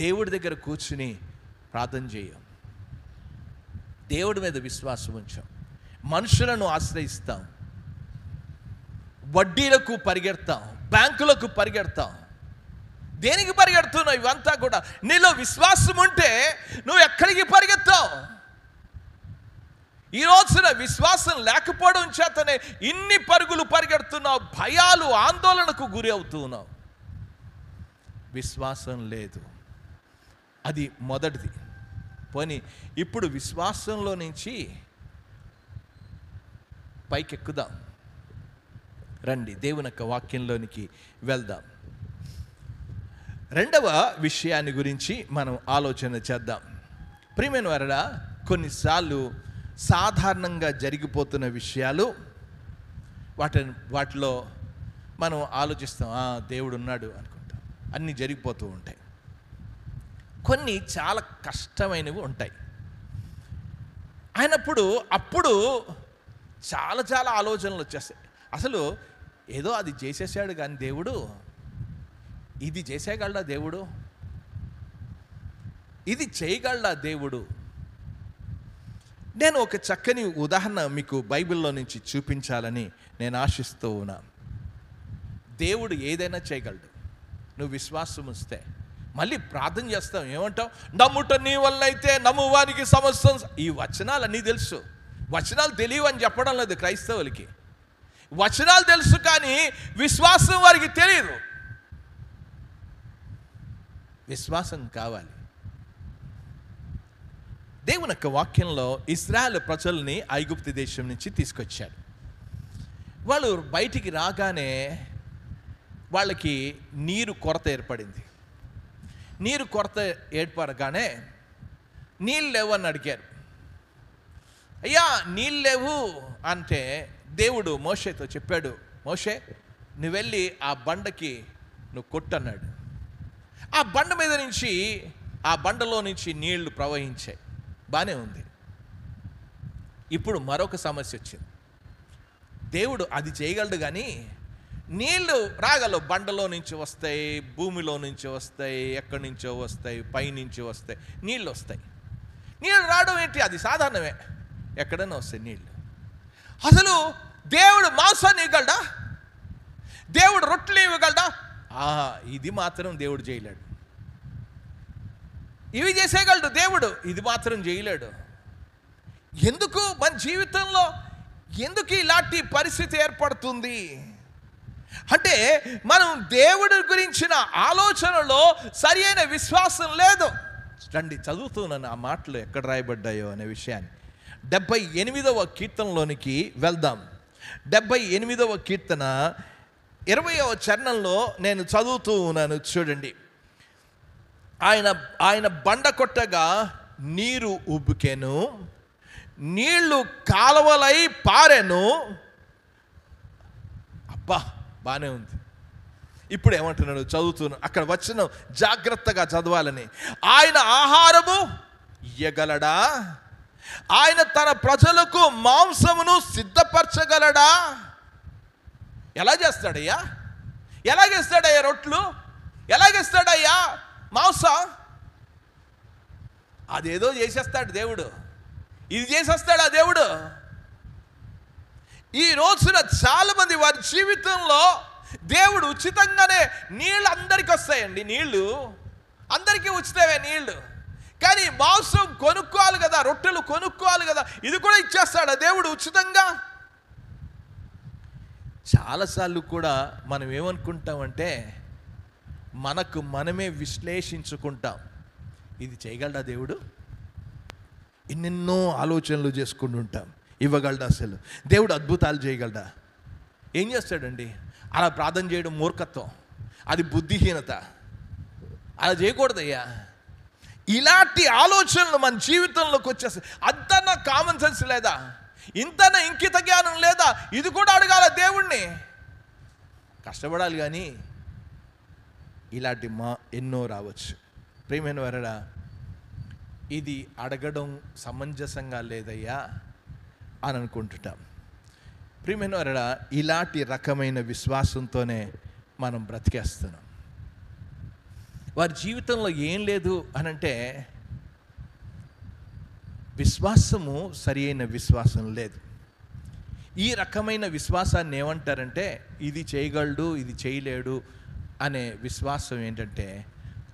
దేవుడి దగ్గర కూర్చుని ప్రార్థన చేయం, దేవుడి మీద విశ్వాసం ఉంచాం. మనుషులను ఆశ్రయిస్తాం, వడ్డీలకు పరిగెడతాం, బ్యాంకులకు పరిగెడతాం. దేనికి పరిగెడుతున్నావు? ఇవంతా కూడా నీలో విశ్వాసం ఉంటే నువ్వు ఎక్కడికి పరిగెత్తావు? ఈ రోజున విశ్వాసం లేకపోవడం చేతనే ఇన్ని పరుగులు పరిగెడుతున్నావు, భయాలు ఆందోళనకు గురి అవుతున్నావు. విశ్వాసం లేదు. అది మొదటిది. పోనీ ఇప్పుడు విశ్వాసంలో నుంచి పైకెక్కుదాం. రండి, దేవుని యొక్క వాక్యంలోనికి వెళ్దాం. రెండవ విషయాన్ని గురించి మనం ఆలోచన చేద్దాం. ప్రియమైన వారడా, కొన్నిసార్లు సాధారణంగా జరిగిపోతున్న విషయాలు వాటిలో మనం ఆలోచిస్తాం, దేవుడు ఉన్నాడు అనుకుంటాం, అన్నీ జరిగిపోతూ ఉంటాయి. కొన్ని చాలా కష్టమైనవి ఉంటాయి. అప్పుడు చాలా చాలా ఆలోచనలు వచ్చేస్తాయి. అసలు ఏదో అది చేసేసాడు కానీ దేవుడు ఇది చేసేయగలడా? దేవుడు ఇది చేయగలడా? దేవుడు నేను ఒక చక్కని ఉదాహరణ మీకు బైబిల్లో నుంచి చూపించాలని నేను ఆశిస్తూ ఉన్నాను. దేవుడు ఏదైనా చేయగలడు. నువ్వు విశ్వాసం ఉంచితే. మళ్ళీ ప్రార్థన చేస్తాం, ఏమంటావు? నమ్ముట నీ వల్ల అయితే నమ్మువానికి సమస్తం. ఈ వచనాలు అన్నీ తెలుసు. వచనాలు తెలియవు అని చెప్పడం లేదు క్రైస్తవులకి. వచనాలు తెలుసు కానీ విశ్వాసం వారికి తెలియదు. విశ్వాసం కావాలి. దేవుని యొక్క వాక్యంలో ఇశ్రాయేలు ప్రజల్ని ఐగుప్తు దేశం నుంచి తీసుకొచ్చాడు. వాళ్ళు బయటికి రాగానే వాళ్ళకి నీరు కొరత ఏర్పడింది. నీరు కొరత ఏర్పడగానే నీళ్ళు లేవు అని అడిగారు. అయ్యా నీళ్ళు లేవు అంటే దేవుడు మోషేతో చెప్పాడు, మోషే నువ్వు వెళ్ళి ఆ బండకి నువ్వు కొట్టన్నాడు. ఆ బండ మీద నుంచి, ఆ బండలో నుంచి నీళ్లు ప్రవహించాయి. బాగానే ఉంది. ఇప్పుడు మరొక సమస్య వచ్చింది. దేవుడు అది చేయగలడు కానీ నీళ్లు రాగలవు. బండలో నుంచి వస్తాయి, భూమిలో నుంచి వస్తాయి, ఎక్కడి నుంచో వస్తాయి, పైనుంచి వస్తాయి, నీళ్ళు వస్తాయి. నీళ్ళు రావడం ఏంటి? అది సాధారణమే, ఎక్కడైనా వస్తాయి నీళ్ళు. అసలు దేవుడు మాంసాన్ని ఇవ్వగలడా? దేవుడు రొట్టెలు ఇవ్వగలడా? ఇది మాత్రం దేవుడు చేయలేడు. ఇవి చేసేయగలడు దేవుడు, ఇది మాత్రం చేయలేడు. ఎందుకు మన జీవితంలో ఎందుకు ఇలాంటి పరిస్థితి ఏర్పడుతుంది అంటే మనం దేవుడి గురించిన ఆలోచనలో సరి అయిన విశ్వాసం లేదు. రండి చదువుతున్నాను ఆ మాటలు ఎక్కడ రాయబడ్డాయో అనే విషయాన్ని. 78వ కీర్తనలోనికి వెళ్దాం. 78వ కీర్తన 20వ చరణంలో నేను చదువుతూ ఉన్నాను. చూడండి, ఆయన బండ కొట్టగా నీరు ఉబ్బుకెను, నీళ్లు కాలువలై పారెను. అబ్బా బాగానే ఉంది. ఇప్పుడు ఏమంటున్నాడు? చదువుతున్నాను, అక్కడ వచ్చిన జాగ్రత్తగా చదవాలని. ఆయన ఆహారము ఇయ్యగలడా? ఆయన తన ప్రజలకు మాంసమును సిద్ధపరచగలడా? ఎలా చేస్తాడయ్యా? ఎలాగేస్తాడయ్యా రొట్లు? ఎలాగేస్తాడయ్యా మాంసం? అదేదో చేసేస్తాడు దేవుడు, ఇది చేసేస్తాడా దేవుడు? ఈ రోజున చాలా మంది వారి జీవితంలో దేవుడు ఉచితంగానే నీళ్ళు అందరికీ వస్తాయండి. నీళ్ళు అందరికీ ఉచితమే నీళ్ళు. కానీ మాంసం కొనుక్కోవాలి కదా, రొట్టెలు కొనుక్కోవాలి కదా, ఇది కూడా ఇచ్చేస్తాడా దేవుడు ఉచితంగా? చాలాసార్లు కూడా మనం ఏమనుకుంటామంటే మనకు మనమే విశ్లేషించుకుంటాం, ఇది చేయగలడా దేవుడు? ఎన్నెన్నో ఆలోచనలు చేసుకుంటూ ఉంటాం. ఇవ్వగలడా? అసలు దేవుడు అద్భుతాలు చేయగలడా? ఏం చేస్తాడండి? అలా ప్రార్థన చేయడం మూర్ఖత్వం, అది బుద్ధిహీనత. అలా చేయకూడదయ్యా. ఇలాంటి ఆలోచనలు మన జీవితంలోకి వచ్చేస్తాయి. అంతన్నా కామన్ సెన్స్ లేదా? ఇంతనా ఇంకిత జ్ఞానం లేదా? ఇది కూడా అడగాల దేవుణ్ణి. కష్టపడాలి కానీ ఇలాంటి ఎన్నో రావచ్చు. ప్రియమైన వారడా, ఇది అడగడం సమంజసంగా లేదయ్యా అని అనుకుంటుంటాం. ప్రియమైన వారడా, ఇలాంటి రకమైన విశ్వాసంతోనే మనం బ్రతికేస్తున్నాం. వారి జీవితంలో ఏం లేదు అనంటే విశ్వాసము సరి అయిన విశ్వాసం లేదు. ఈ రకమైన విశ్వాసాన్ని ఏమంటారంటే ఇది చేయగలడు, ఇది చేయలేడు అనే విశ్వాసం ఏంటంటే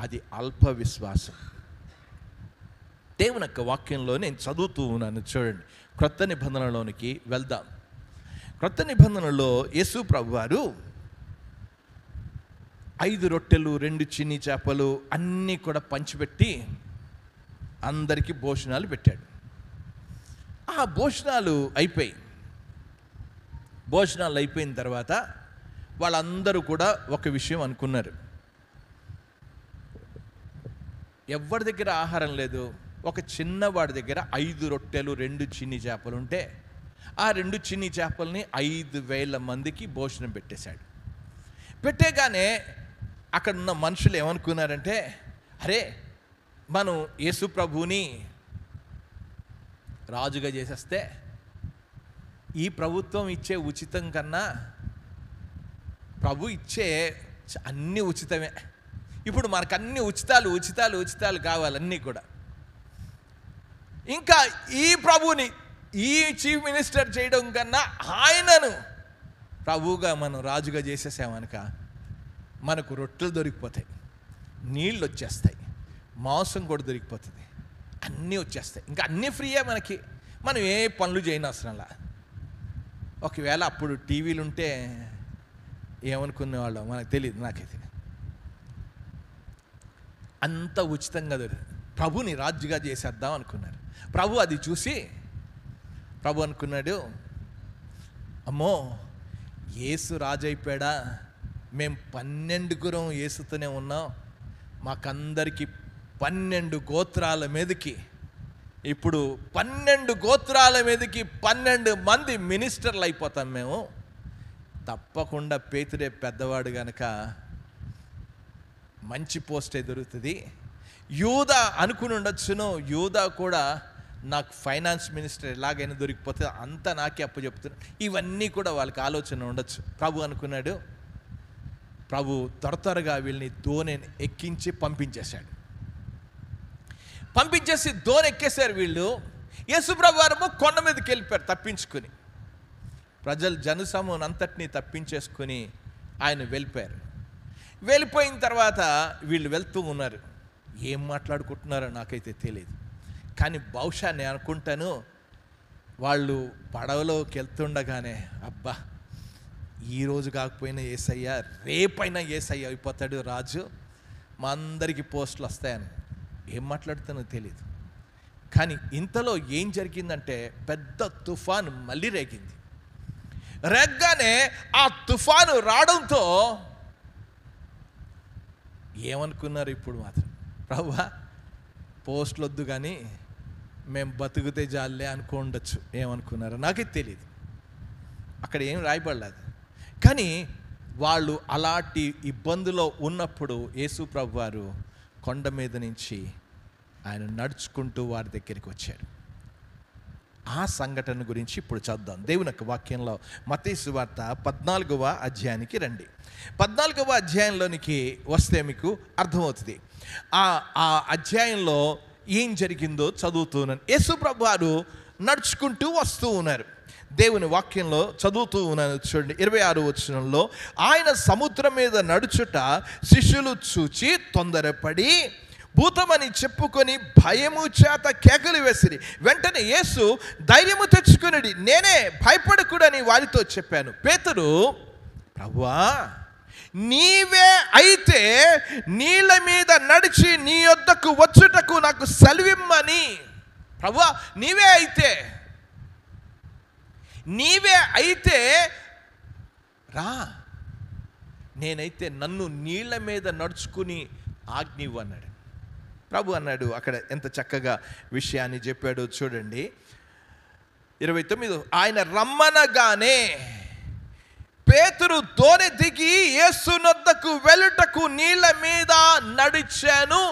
అది అల్ప విశ్వాసం. దేవుని యొక్క వాక్యంలో నేను చదువుతూ ఉన్నాను. చూడండి, క్రొత్త నిబంధనలోనికి వెళ్దాం. క్రొత్త నిబంధనలో యేసు ప్రభువారు 5 రొట్టెలు 2 చిన్ని చేపలు అన్నీ కూడా పంచిపెట్టి అందరికీ భోజనాలు పెట్టాడు. ఆ భోజనాలు అయిపోయిన తర్వాత వాళ్ళందరూ కూడా ఒక విషయం అనుకున్నారు. ఎవరి దగ్గర ఆహారం లేదు. ఒక చిన్నవాడి దగ్గర 5 రొట్టెలు 2 చిన్ని చేపలు ఉంటే ఆ 2 చిన్ని చేపల్ని 5,000 మందికి భోజనం పెట్టేశాడు. పెట్టేగానే అక్కడ ఉన్న మనుషులు ఏమనుకున్నారంటే, అరే మనం యేసు ప్రభువుని రాజుగా చేసేస్తే ఈ ప్రభుత్వం ఇచ్చే ఉచితం కన్నా ప్రభు ఇచ్చే అన్నీ ఉచితమే. ఇప్పుడు మనకు అన్ని ఉచితాలు కావాలి అన్నీ కూడా. ఇంకా ఈ ప్రభుని ఈ చీఫ్ మినిస్టర్ చేయడం కన్నా ఆయనను ప్రభువుగా మనం రాజుగా చేసేసామనక మనకు రొట్టెలు దొరికిపోతాయి, నీళ్ళు వచ్చేస్తాయి, మాంసం కూడా దొరికిపోతుంది, అన్నీ వచ్చేస్తాయి, ఇంకా అన్నీ ఫ్రీయే మనకి, మనం ఏ పనులు చేయని అవసరంలా. ఒకవేళ అప్పుడు టీవీలు ఉంటే ఏమనుకునేవాళ్ళం మనకు తెలియదు. నాకైతే అంత ఉచితంగా దొరికింది. ప్రభుని రాజుగా చేసేద్దాం అనుకున్నారు. ప్రభు అది చూసి ప్రభు అనుకున్నాడు, అమ్మో యేసు రాజు అయిపోయాడా, మేము 12 యేసుతోనే ఉన్నాం, మాకందరికి 12 గోత్రాల మీదకి ఇప్పుడు 12 గోత్రాల మీదకి 12 మంది మినిస్టర్లు అయిపోతాం మేము. తప్పకుండా పేతురే పెద్దవాడు కనుక మంచి పోస్టే దొరుకుతుంది. యూదా అనుకుని ఉండొచ్చును, యూదా కూడా నాకు ఫైనాన్స్ మినిస్టర్ ఎలాగైనా దొరికిపోతే అంతా నాకే అప్పచెప్తున్నా. ఇవన్నీ కూడా వాళ్ళకి ఆలోచన ఉండొచ్చు. ప్రభు అనుకున్నాడు, ప్రభు త్వరగా వీళ్ళని దోణిని ఎక్కించి పంపించేసి దోణి ఎక్కేశారు వీళ్ళు. యేసుప్రభు వారు కొండ మీదకి వెళ్ళిపోయారు తప్పించుకుని. జనసమూహం అంతటినీ తప్పించేసుకుని ఆయన వెళ్ళిపోయిన తర్వాత వీళ్ళు వెళ్తూ ఉన్నారు. ఏం మాట్లాడుకుంటున్నారో నాకైతే తెలియదు, కానీ బహుశా నేను అనుకుంటాను వాళ్ళు పడవలోకి వెళ్తుండగానే, అబ్బా ఈరోజు కాకపోయినా యేసయ్య, రేపైనా యేసయ్య అయిపోతాడు రాజు, మా అందరికీ పోస్టులు వస్తాయని. ఏం మాట్లాడుతానో తెలియదు. కానీ ఇంతలో ఏం జరిగిందంటే పెద్ద తుఫాను మళ్ళీ రేగింది. రేగ్గానే ఆ తుఫాను రావడంతో ఏమనుకున్నారు ఇప్పుడు మాత్రం, ప్రభువా పోస్టులు వద్దు కానీ మేము బతుకుతే జాలే అనుకోండొచ్చు. ఏమనుకున్నారో నాకే తెలియదు, అక్కడ ఏం రాయబడలేదు. కానీ వాళ్ళు అలాంటి ఇబ్బందులో ఉన్నప్పుడు యేసు ప్రభు వారు కొండ మీద నుంచి ఆయన నడుచుకుంటూ వారి దగ్గరికి వచ్చారు. ఆ సంఘటన గురించి ఇప్పుడు చదువుదాం దేవుని యొక్క వాక్యంలో. మత్తయి సువార్త 14వ అధ్యాయానికి రండి. 14వ అధ్యాయంలోనికి వస్తే మీకు అర్థమవుతుంది. ఆ అధ్యాయంలో ఏం జరిగిందో చదువుతున్నాను. యేసు ప్రభు వారు నడుచుకుంటూ వస్తూ ఉన్నారు. దేవుని వాక్యంలో చదువుతూ ఉన్నాను చూడండి. 26వ వచనంలో, ఆయన సముద్రం మీద నడుచుట శిష్యులు చూచి తొందరపడి భూతమని చెప్పుకొని భయము చేత కేకలు వేసిరి. వెంటనే యేసు ధైర్యము తెచ్చుకుని నేనే, భయపడకూడని వారితో చెప్పాను. పేతురు, ప్రభువా నీవే అయితే నీళ్ళ మీద నడిచి నీ యొద్దకు వచ్చుటకు నాకు సెలవిమ్మని. ప్రభువా నీవే అయితే రా, నేనైతే నన్ను నీళ్ళ మీద నడుచుకుని ఆజ్ఞివ్వు అన్నాడు. ప్రభు అన్నాడు, అక్కడ ఎంత చక్కగా విషయాన్ని చెప్పాడో చూడండి. 29, ఆయన రమ్మనగానే పేతురు దోణి దిగి యేసు నొద్దకు వెళ్ళుటకు నీళ్ళ మీద నడిచాను.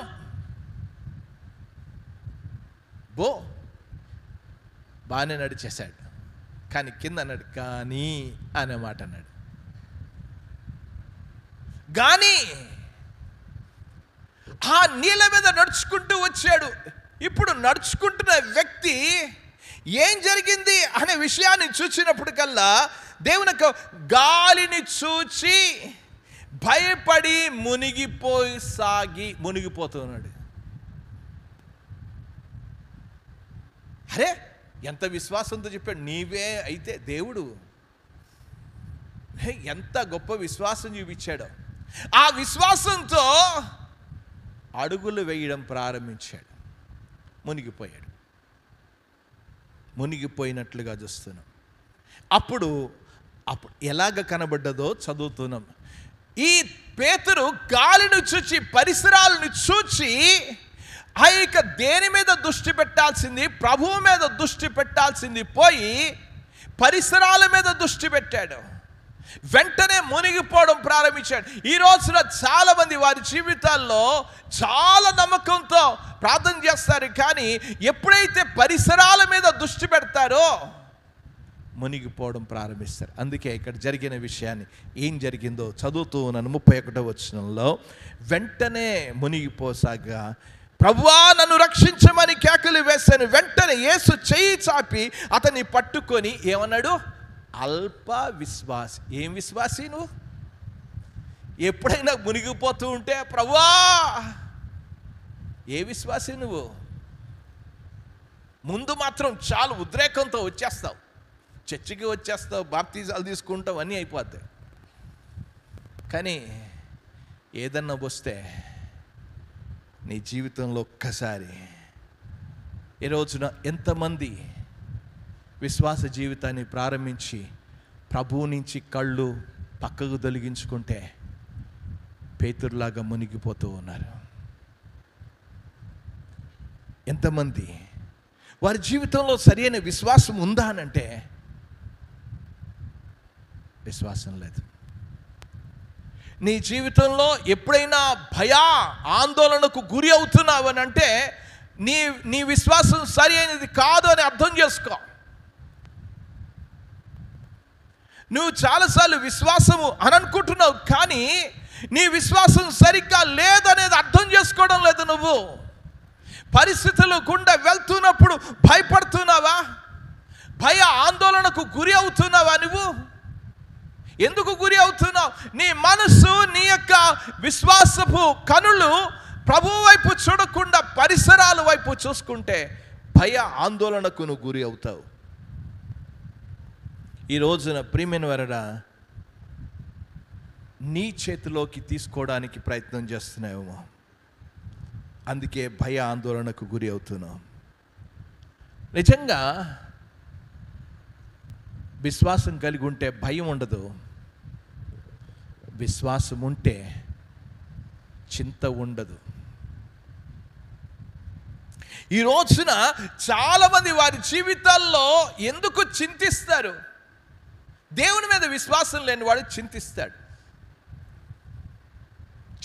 బాగానే నడిచేశాడు, కానీ కింద అన్నాడు కానీ అనే మాట అన్నాడు. కానీ ఆ నీళ్ళ మీద నడుచుకుంటూ వచ్చాడు. ఇప్పుడు నడుచుకుంటున్న వ్యక్తి ఏం జరిగింది అనే విషయాన్ని చూసినప్పటికల్లా దేవుని యొక్క గాలిని చూచి భయపడి మునిగిపోతున్నాడు. అరే ఎంత విశ్వాసంతో చెప్పాడు, నీవే అయితే దేవుడు. ఎంత గొప్ప విశ్వాసం చూపించాడో. ఆ విశ్వాసంతో అడుగులు వేయడం ప్రారంభించాడు. మునిగిపోయినట్లుగా చూస్తున్నాం. అప్పుడు ఎలాగ కనబడ్డదో చదువుతున్నాం. ఈ పేతురు గాలిని చూచి, పరిసరాలను చూచి, ఇక దేని మీద దృష్టి పెట్టాల్సింది, ప్రభువు మీద దృష్టి పెట్టాల్సింది పోయి పరిసరాల మీద దృష్టి పెట్టాడు. వెంటనే మునిగిపోవడం ప్రారంభించాడు. ఈ రోజున చాలామంది వారి జీవితాల్లో చాలా నమ్మకంతో ప్రార్థన చేస్తారు, కానీ ఎప్పుడైతే పరిసరాల మీద దృష్టి పెడతారో మునిగిపోవడం ప్రారంభిస్తారు. అందుకే ఇక్కడ జరిగిన విషయాన్ని, ఏం జరిగిందో చదువుతూ ఉన్నాను. 31వ వచనంలో, వెంటనే మునిగిపోసాగా ప్రభువా నన్ను రక్షించమని కేకలు వేశాను. వెంటనే యేసు చెయ్యి చాపి అతన్ని పట్టుకొని ఏమన్నాడు? అల్ప విశ్వాసి. ఏం విశ్వాసి నువ్వు? ఎప్పుడైనా మునిగిపోతూ ఉంటే ప్రభువా, ఏ విశ్వాసి నువ్వు? ముందు మాత్రం చాలా ఉద్రేకంతో వచ్చేస్తావు, చర్చికి వచ్చేస్తావు, బాప్తిజాలు తీసుకుంటావు, అన్నీ అయిపోతాయి. కానీ ఏదన్నా వస్తే నీ జీవితంలో ఒక్కసారి, ఈ రోజున ఎంతమంది విశ్వాస జీవితాన్ని ప్రారంభించి ప్రభువు నుంచి కళ్ళు పక్కకు తొలగించుకుంటే పేతురులాగా మునిగిపోతూ ఉన్నారు. ఎంతమంది వారి జీవితంలో సరైన విశ్వాసం ఉందా అనంటే విశ్వాసం లేదు. నీ జీవితంలో ఎప్పుడైనా ఆందోళనకు గురి అవుతున్నావు అని అంటే నీ విశ్వాసం సరి అయినది కాదు అని అర్థం చేసుకో. నువ్వు చాలాసార్లు విశ్వాసము అని అనుకుంటున్నావు, కానీ నీ విశ్వాసం సరిగ్గా లేదనేది అర్థం చేసుకోవడం లేదు. నువ్వు పరిస్థితులు గుండా వెళ్తున్నప్పుడు భయపడుతున్నావా? ఆందోళనకు గురి అవుతున్నావా? నువ్వు ఎందుకు గురి అవుతున్నావు? నీ మనసు, నీ యొక్క విశ్వాసపు కనులు ప్రభువు వైపు చూడకుండా పరిసరాల వైపు చూసుకుంటే ఆందోళనకు నువ్వు గురి అవుతావు. ఈ రోజున ప్రియమైన వారడా, నీ చేతిలోకి తీసుకోవడానికి ప్రయత్నం చేస్తున్నావేమో, అందుకే ఆందోళనకు గురి అవుతున్నావు. నిజంగా విశ్వాసం కలిగి ఉంటే భయం ఉండదు. విశ్వాసం ఉంటే చింత ఉండదు. ఈ రోజున చాలామంది వారి జీవితాల్లో ఎందుకు చింతిస్తారు? దేవుని మీద విశ్వాసం లేనివాడు చింతిస్తాడు.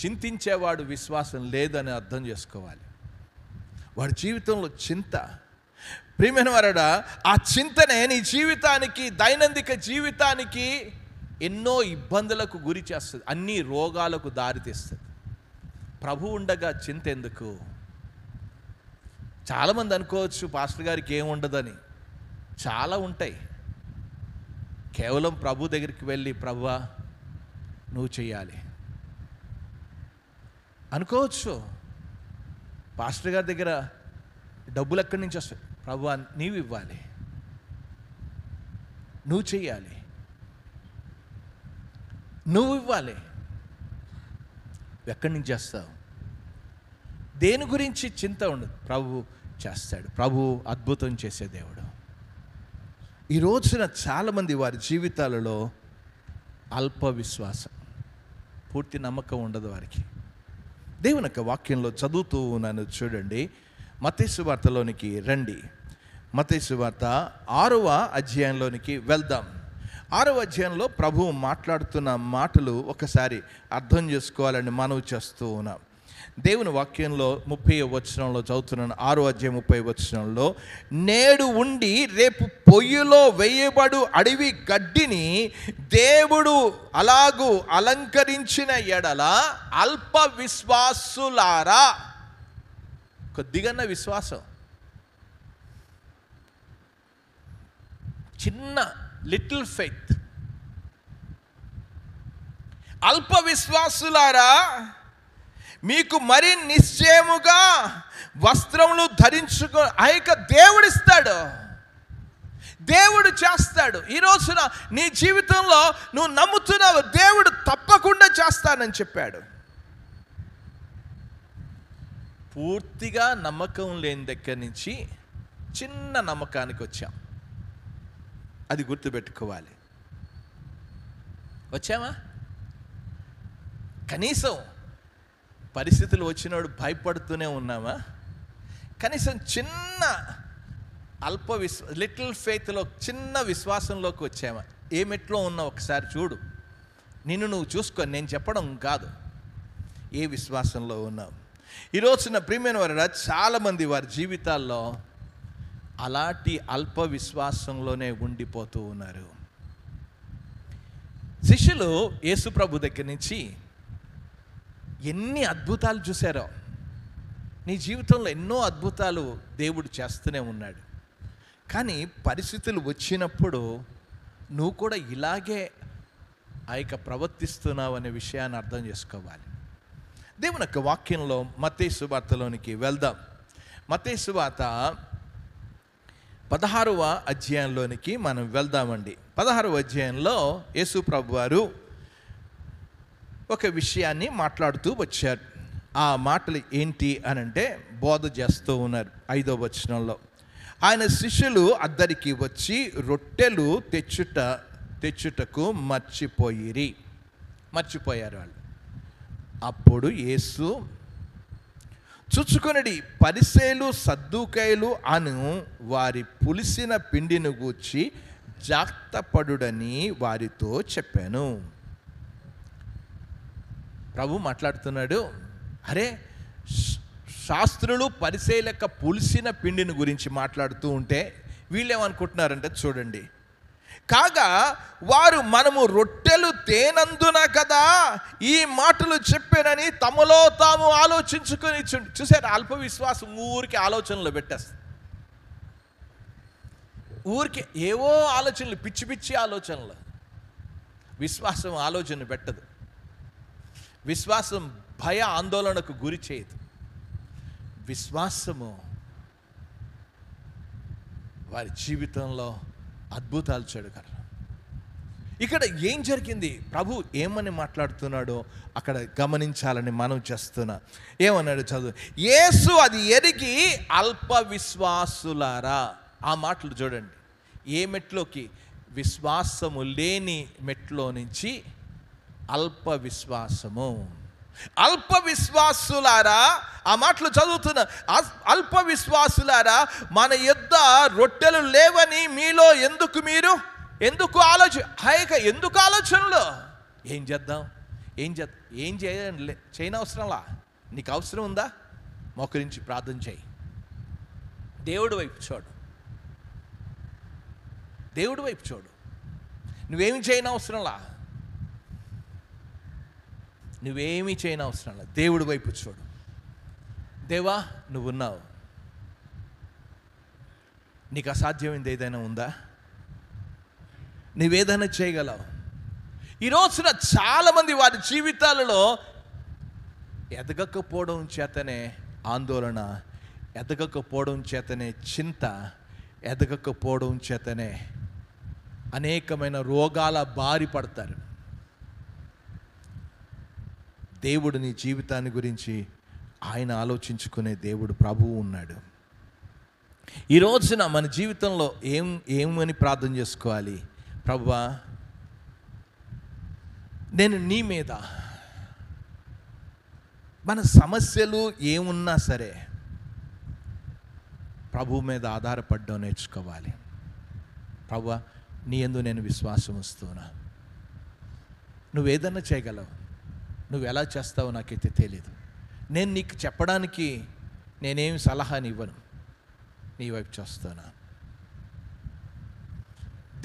చింతించేవాడు విశ్వాసం లేదని అర్థం చేసుకోవాలి. వాడి జీవితంలో చింత. ప్రియమైన వారడా, ఆ చింతనే నీ జీవితానికి, దైనందిక జీవితానికి ఎన్నో ఇబ్బందులకు గురి చేస్తుంది, అన్ని రోగాలకు దారితీస్తుంది. ప్రభు ఉండగా చింత ఎందుకు? చాలామంది అనుకోవచ్చు పాస్టర్ గారికి ఏముండదని. చాలా ఉంటాయి. కేవలం ప్రభు దగ్గరికి వెళ్ళి ప్రభువా నువ్వు చెయ్యాలి అనుకోవచ్చు. పాస్టర్ గారి దగ్గర డబ్బులు ఎక్కడి నుంచి వస్తాయి? ప్రభువా నీవు ఇవ్వాలి, నువ్వు చెయ్యాలి, నువ్వు ఇవ్వాలి. ఎక్కడి నుంచి చేస్తావు? దేని గురించి చింత ఉండదు. ప్రభు చేస్తాడు. ప్రభు అద్భుతం చేసే దేవుడు. ఈ రోజున చాలామంది వారి జీవితాలలో అల్ప విశ్వాసం, పూర్తి నమ్మకం ఉండదు వారికి. దేవుని యొక్క వాక్యంలో చదువుతూ ఉన్నాను, చూడండి. మత్తయి సువార్తలోనికి రండి. మత్తయి సువార్త 6వ అధ్యాయంలోనికి వెళ్దాం. 6వ అధ్యాయంలో ప్రభువు మాట్లాడుతున్న మాటలు ఒకసారి అర్థం చేసుకోవాలని మనవి చేస్తూ ఉన్నాం. దేవుని వాక్యంలో 30వ వచనంలో చదువుతున్నాను. 6వ అధ్యాయం 30వ వచనంలో, నేడు ఉండి రేపు పొయ్యిలో వేయబడు అడవి గడ్డిని దేవుడు అలాగూ అలంకరించిన ఎడల అల్ప విశ్వాసులారా. కొద్దిగన్న విశ్వాసం, చిన్న లిటిల్ ఫెయిత్. అల్ప విశ్వాసులారా, మీకు మరి నిశ్చయముగా వస్త్రములు ధరించుకో. దేవుడిస్తాడు. దేవుడు చేస్తాడు. ఈ రోజున నీ జీవితంలో నువ్వు నమ్ముతున్నావు, దేవుడు తప్పకుండా చేస్తానని చెప్పాడు. పూర్తిగా నమ్మకం లేని దగ్గర నుంచి చిన్న నమ్మకానికి వచ్చాం. అది గుర్తుపెట్టుకోవాలి. వచ్చామా? కనీసం పరిస్థితులు వచ్చినప్పుడు భయపడుతూనే ఉన్నామా? కనీసం చిన్న లిటిల్ ఫెయిత్లో చిన్న విశ్వాసంలోకి వచ్చామా? ఏ మెట్లో ఉన్నావు ఒకసారి చూడు. నిన్ను నువ్వు చూసుకో, నేను చెప్పడం కాదు. ఏ విశ్వాసంలో ఉన్నావు? ఈ రోజున ప్రియమైన వారు, చాలామంది వారి జీవితాల్లో అలాంటి అల్ప విశ్వాసంలోనే ఉండిపోతూ ఉన్నారు. శిష్యులు యేసు ప్రభు దగ్గర నుంచి ఎన్ని అద్భుతాలు చూశారో. నీ జీవితంలో ఎన్నో అద్భుతాలు దేవుడు చేస్తూనే ఉన్నాడు. కానీ పరిస్థితులు వచ్చినప్పుడు నువ్వు కూడా ఇలాగే ప్రవర్తిస్తున్నావు అనే విషయాన్ని అర్థం చేసుకోవాలి. దేవుని యొక్క వాక్యంలో మత్తయి సువార్తలోనికి వెళ్దాం. మత్తయి సువార్త 16వ అధ్యాయంలోనికి మనం వెళ్దామండి. 16వ అధ్యాయంలో యేసు ప్రభు వారు ఒక విషయాన్ని మాట్లాడుతూ వచ్చారు. ఆ మాటలు ఏంటి అని అంటే బోధ చేస్తూ ఉన్నారు. 5వ వచనంలో, ఆయన శిష్యులు అద్దరికి వచ్చి రొట్టెలు తెచ్చుటకు మర్చిపోయారు వాళ్ళు. అప్పుడు యేసు చుచ్చుకొనడి, పరిసయ్యులు సద్దూకయ్యులు అను వారి పులిసిన పిండిని గూర్చి జాగ్రత్తపడుడని వారితో చెప్పాను. ప్రభు మాట్లాడుతున్నాడు. అరే, శాస్త్రులు పరిసయ్యుల యొక్క పులిసిన పిండిని గురించి మాట్లాడుతూ ఉంటే వీళ్ళేమనుకుంటున్నారంటే చూడండి, కాగా వారు మనము రొట్టెలు తేనందున కదా ఈ మాటలు చెప్పారని తమలో తాము ఆలోచించుకొని చూసారు. అల్ప విశ్వాసం ఊరికి ఆలోచనలు పెట్టేస్తుంది. ఊరికి ఏవో ఆలోచనలు, పిచ్చి పిచ్చి ఆలోచనలు. విశ్వాసం ఆలోచన పెట్టదు. విశ్వాసం భయ ఆందోళనకు గురి చేయదు. విశ్వాసము వారి జీవితంలో అద్భుతాలు చేయగలరు. ఇక్కడ ఏం జరిగింది, ప్రభు ఏమని మాట్లాడుతున్నాడో అక్కడ గమనించాలని మనం చేస్తున్నా. ఏమన్నాడు చదువు. యేసు అది ఎరిగి అల్ప విశ్వాసులారా. ఆ మాటలు చూడండి. ఏ మెట్లోకి? విశ్వాసము లేని మెట్లో నుంచి అల్ప విశ్వాసము. అల్ప విశ్వాసులారా, ఆ మాటలు చదువుతున్నా. అల్ప విశ్వాసులారా, మన యొద్ద రొట్టెలు లేవని మీలో ఎందుకు ఆలోచనలు? ఏం చేద్దాం? చేయనవసరంలా. నీకు అవసరం ఉందా? మోకరించి ప్రార్థన చేయి. దేవుడి వైపు చూడు. నువ్వేమి చేయనవసరంలా. దేవుడి వైపు చూడు. దేవా, నువ్వున్నావు. నీకు అసాధ్యమైంది ఏదైనా ఉందా? నువ్వేదైనా చేయగలవు. ఈ రోజున చాలామంది వారి జీవితాలలో ఎదగకపోవడం చేతనే ఆందోళన, ఎదగకపోవడం చేతనే చింత, ఎదగకపోవడం చేతనే అనేకమైన రోగాల బారి పడతారు. దేవుడు నీ జీవితాన్ని గురించి ఆయన ఆలోచించుకునే దేవుడు ప్రభువు ఉన్నాడు. ఈ రోజున మన జీవితంలో ఏమని ప్రార్థన చేసుకోవాలి? ప్రభువా, నేను నీ మీద, మన సమస్యలు ఏమున్నా సరే ప్రభువు మీద ఆధారపడడం నేర్చుకోవాలి. ప్రభువా, నీ యందు నేను విశ్వాసం వస్తున్నా. నువ్వేదన్నా చేయగలవు. నువ్వు ఎలా చేస్తావో నాకైతే తెలియదు. నేను నీకు చెప్పడానికి నేనేమి సలహాని ఇవ్వను. నీ వైపు చూస్తున్నా.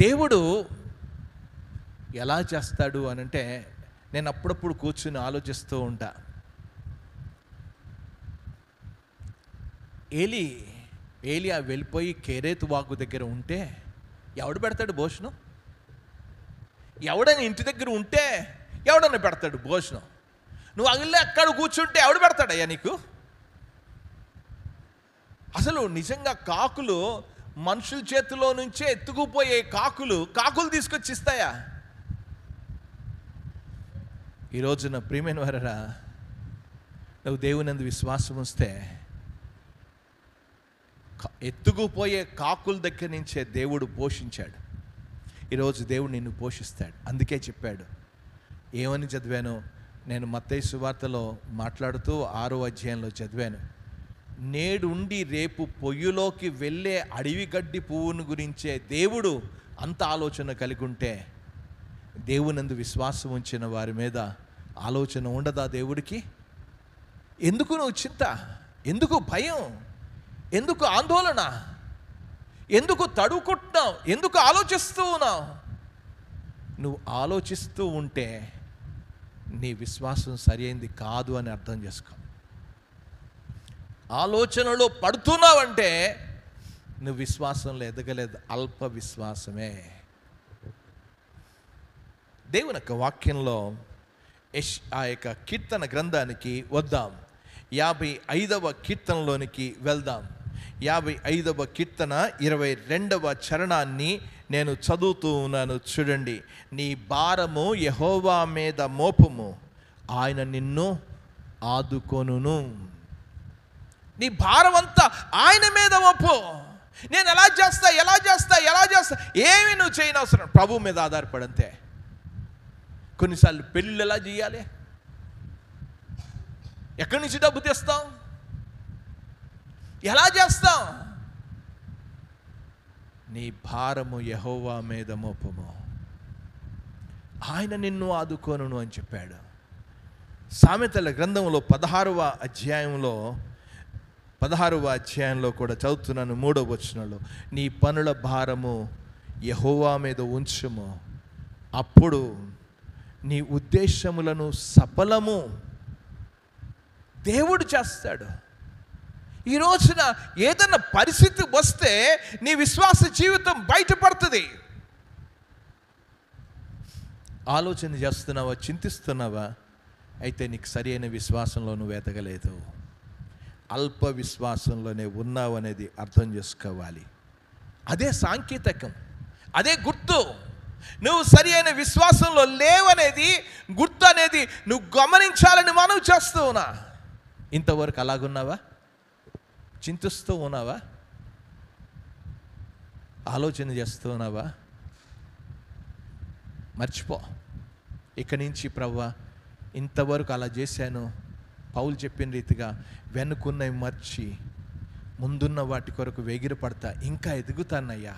దేవుడు ఎలా చేస్తాడు అనంటే, నేను అప్పుడప్పుడు కూర్చుని ఆలోచిస్తూ ఉంటా. ఏలియా వెళ్ళిపోయి కెరేతు వాగు దగ్గర ఉంటే ఎవడు పెడతాడు భోజనం? ఎవడని ఇంటి దగ్గర ఉంటే ఎవడన్నా పెడతాడు భోజనం? నువ్వు అగిలే అక్కడ కూర్చుంటే ఎవడు పెడతాడయ్యా నీకు? అసలు నిజంగా కాకులు మనుషుల చేతిలో నుంచే ఎత్తుకుపోయే కాకులు తీసుకొచ్చి ఇస్తాయా? ఈ రోజున ప్రియమైన వారరా, నువ్వు దేవునందు విశ్వాసం వస్తే ఎత్తుకుపోయే కాకుల దగ్గర నుంచే దేవుడు పోషించాడు. ఈరోజు దేవుడు నిన్ను పోషిస్తాడు. అందుకే చెప్పాడు, ఏమని చదివాను నేను మత్తయి సువార్తలో మాట్లాడుతూ 6వ అధ్యాయంలో చదివాను, నేడుండి రేపు పొయ్యిలోకి వెళ్ళే అడవి గడ్డి పువ్వును గురించే దేవుడు అంత ఆలోచన కలిగి ఉంటే, దేవునందు విశ్వాసం ఉంచిన వారి మీద ఆలోచన ఉండదా దేవుడికి? ఎందుకు నువ్వు చింత? ఎందుకు భయం? ఎందుకు ఆందోళన? ఎందుకు తడుకుంటున్నావు? ఎందుకు ఆలోచిస్తూ ఉన్నావు? నువ్వు ఆలోచిస్తూ ఉంటే నీ విశ్వాసం సరి అయింది కాదు అని అర్థం చేసుకో. ఆలోచనలో పడుతున్నావంటే నువ్వు విశ్వాసంలో ఎదగలేదు, అల్ప విశ్వాసమే. దేవుని యొక్క వాక్యంలో ఆ యొక్క కీర్తన గ్రంథానికి వద్దాం. 55వ కీర్తనలోనికి వెళ్దాం. 55వ కీర్తన 22వ చరణాన్ని నేను చదువుతూ ఉన్నాను, చూడండి. నీ భారము యెహోవా మీద మోపుము, ఆయన నిన్ను ఆదుకొనును. నీ భారం అంతా ఆయన మీద మోపు. నేను ఎలా చేస్తా ఏమి నువ్వు చేయనవసరం, ప్రభు మీద ఆధారపడంతే. కొన్నిసార్లు పెళ్ళి ఎలా చేయాలి? ఎక్కడి నుంచి డబ్బు తెస్తాం? ఎలా చేస్తాం? నీ భారము యెహోవా మీద మోపము, ఆయన నిన్ను ఆదుకోనును అని చెప్పాడు. సామెతల గ్రంథంలో 16వ అధ్యాయంలో కూడా చదువుతున్నాను, 3వ వచనంలో, నీ పనుల భారము యెహోవా మీద ఉంచుము, అప్పుడు నీ ఉద్దేశములను సఫలము దేవుడు చేస్తాడు. ఈ రోజున ఏదైనా పరిస్థితి వస్తే నీ విశ్వాస జీవితం బయటపడుతుంది. ఆలోచన చేస్తున్నావా, చింతిస్తున్నావా? అయితే నీకు సరి అయిన విశ్వాసంలో నువ్వు ఎదగలేదు, అల్ప విశ్వాసంలోనే ఉన్నావు అనేది అర్థం చేసుకోవాలి. అదే సాంకేతికం, అదే గుర్తు. నువ్వు సరి అయిన విశ్వాసంలో లేవనేది గుర్తు అనేది నువ్వు గమనించాలని మనవి చేస్తూ ఉన్నా. ఇంతవరకు అలాగున్నావా? చింతిస్తూ ఉన్నావా? ఆలోచన చేస్తూ ఉన్నావా? మర్చిపో. ఇక్కడి నుంచి ప్రభువా ఇంతవరకు అలా చేశాను, పౌలు చెప్పిన రీతిగా వెనుకున్నవి మర్చి ముందున్న వాటి కొరకు వేగిరపడతా, ఇంకా ఎదుగుతానయ్యా.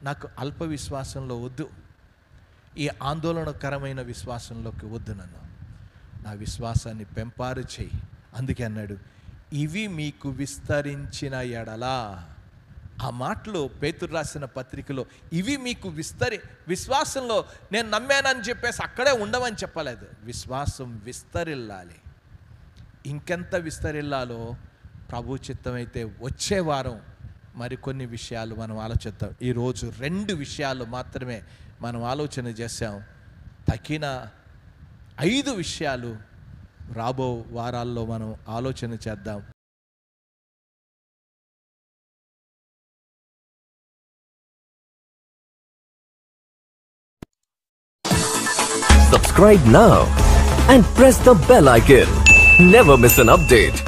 నాకు అల్ప విశ్వాసంలో వద్దు, ఈ ఆందోళనకరమైన విశ్వాసంలోకి వద్దు. నా విశ్వాసాన్ని పెంపారు చేయి. అందుకే అన్నాడు, ఇవి మీకు విస్తరించిన ఎడలా. ఆ మాటలో పేతురు రాసిన పత్రికలో ఇవి మీకు విశ్వాసంలో నేను నమ్మానని చెప్పేసి అక్కడే ఉండమని చెప్పలేదు. విశ్వాసం విస్తరిల్లాలి. ఇంకెంత విస్తరిల్లాలో ప్రభు చిత్తమైతే వచ్చే వారం మరికొన్ని విషయాలు మనం ఆలోచిద్దాం. ఈరోజు 2 విషయాలు మాత్రమే మనం ఆలోచన చేశాం. తగిన 5 విషయాలు రాబో వారాల్లో మనం ఆలోచన చేద్దాం. Subscribe now and press the bell icon. Never miss an update.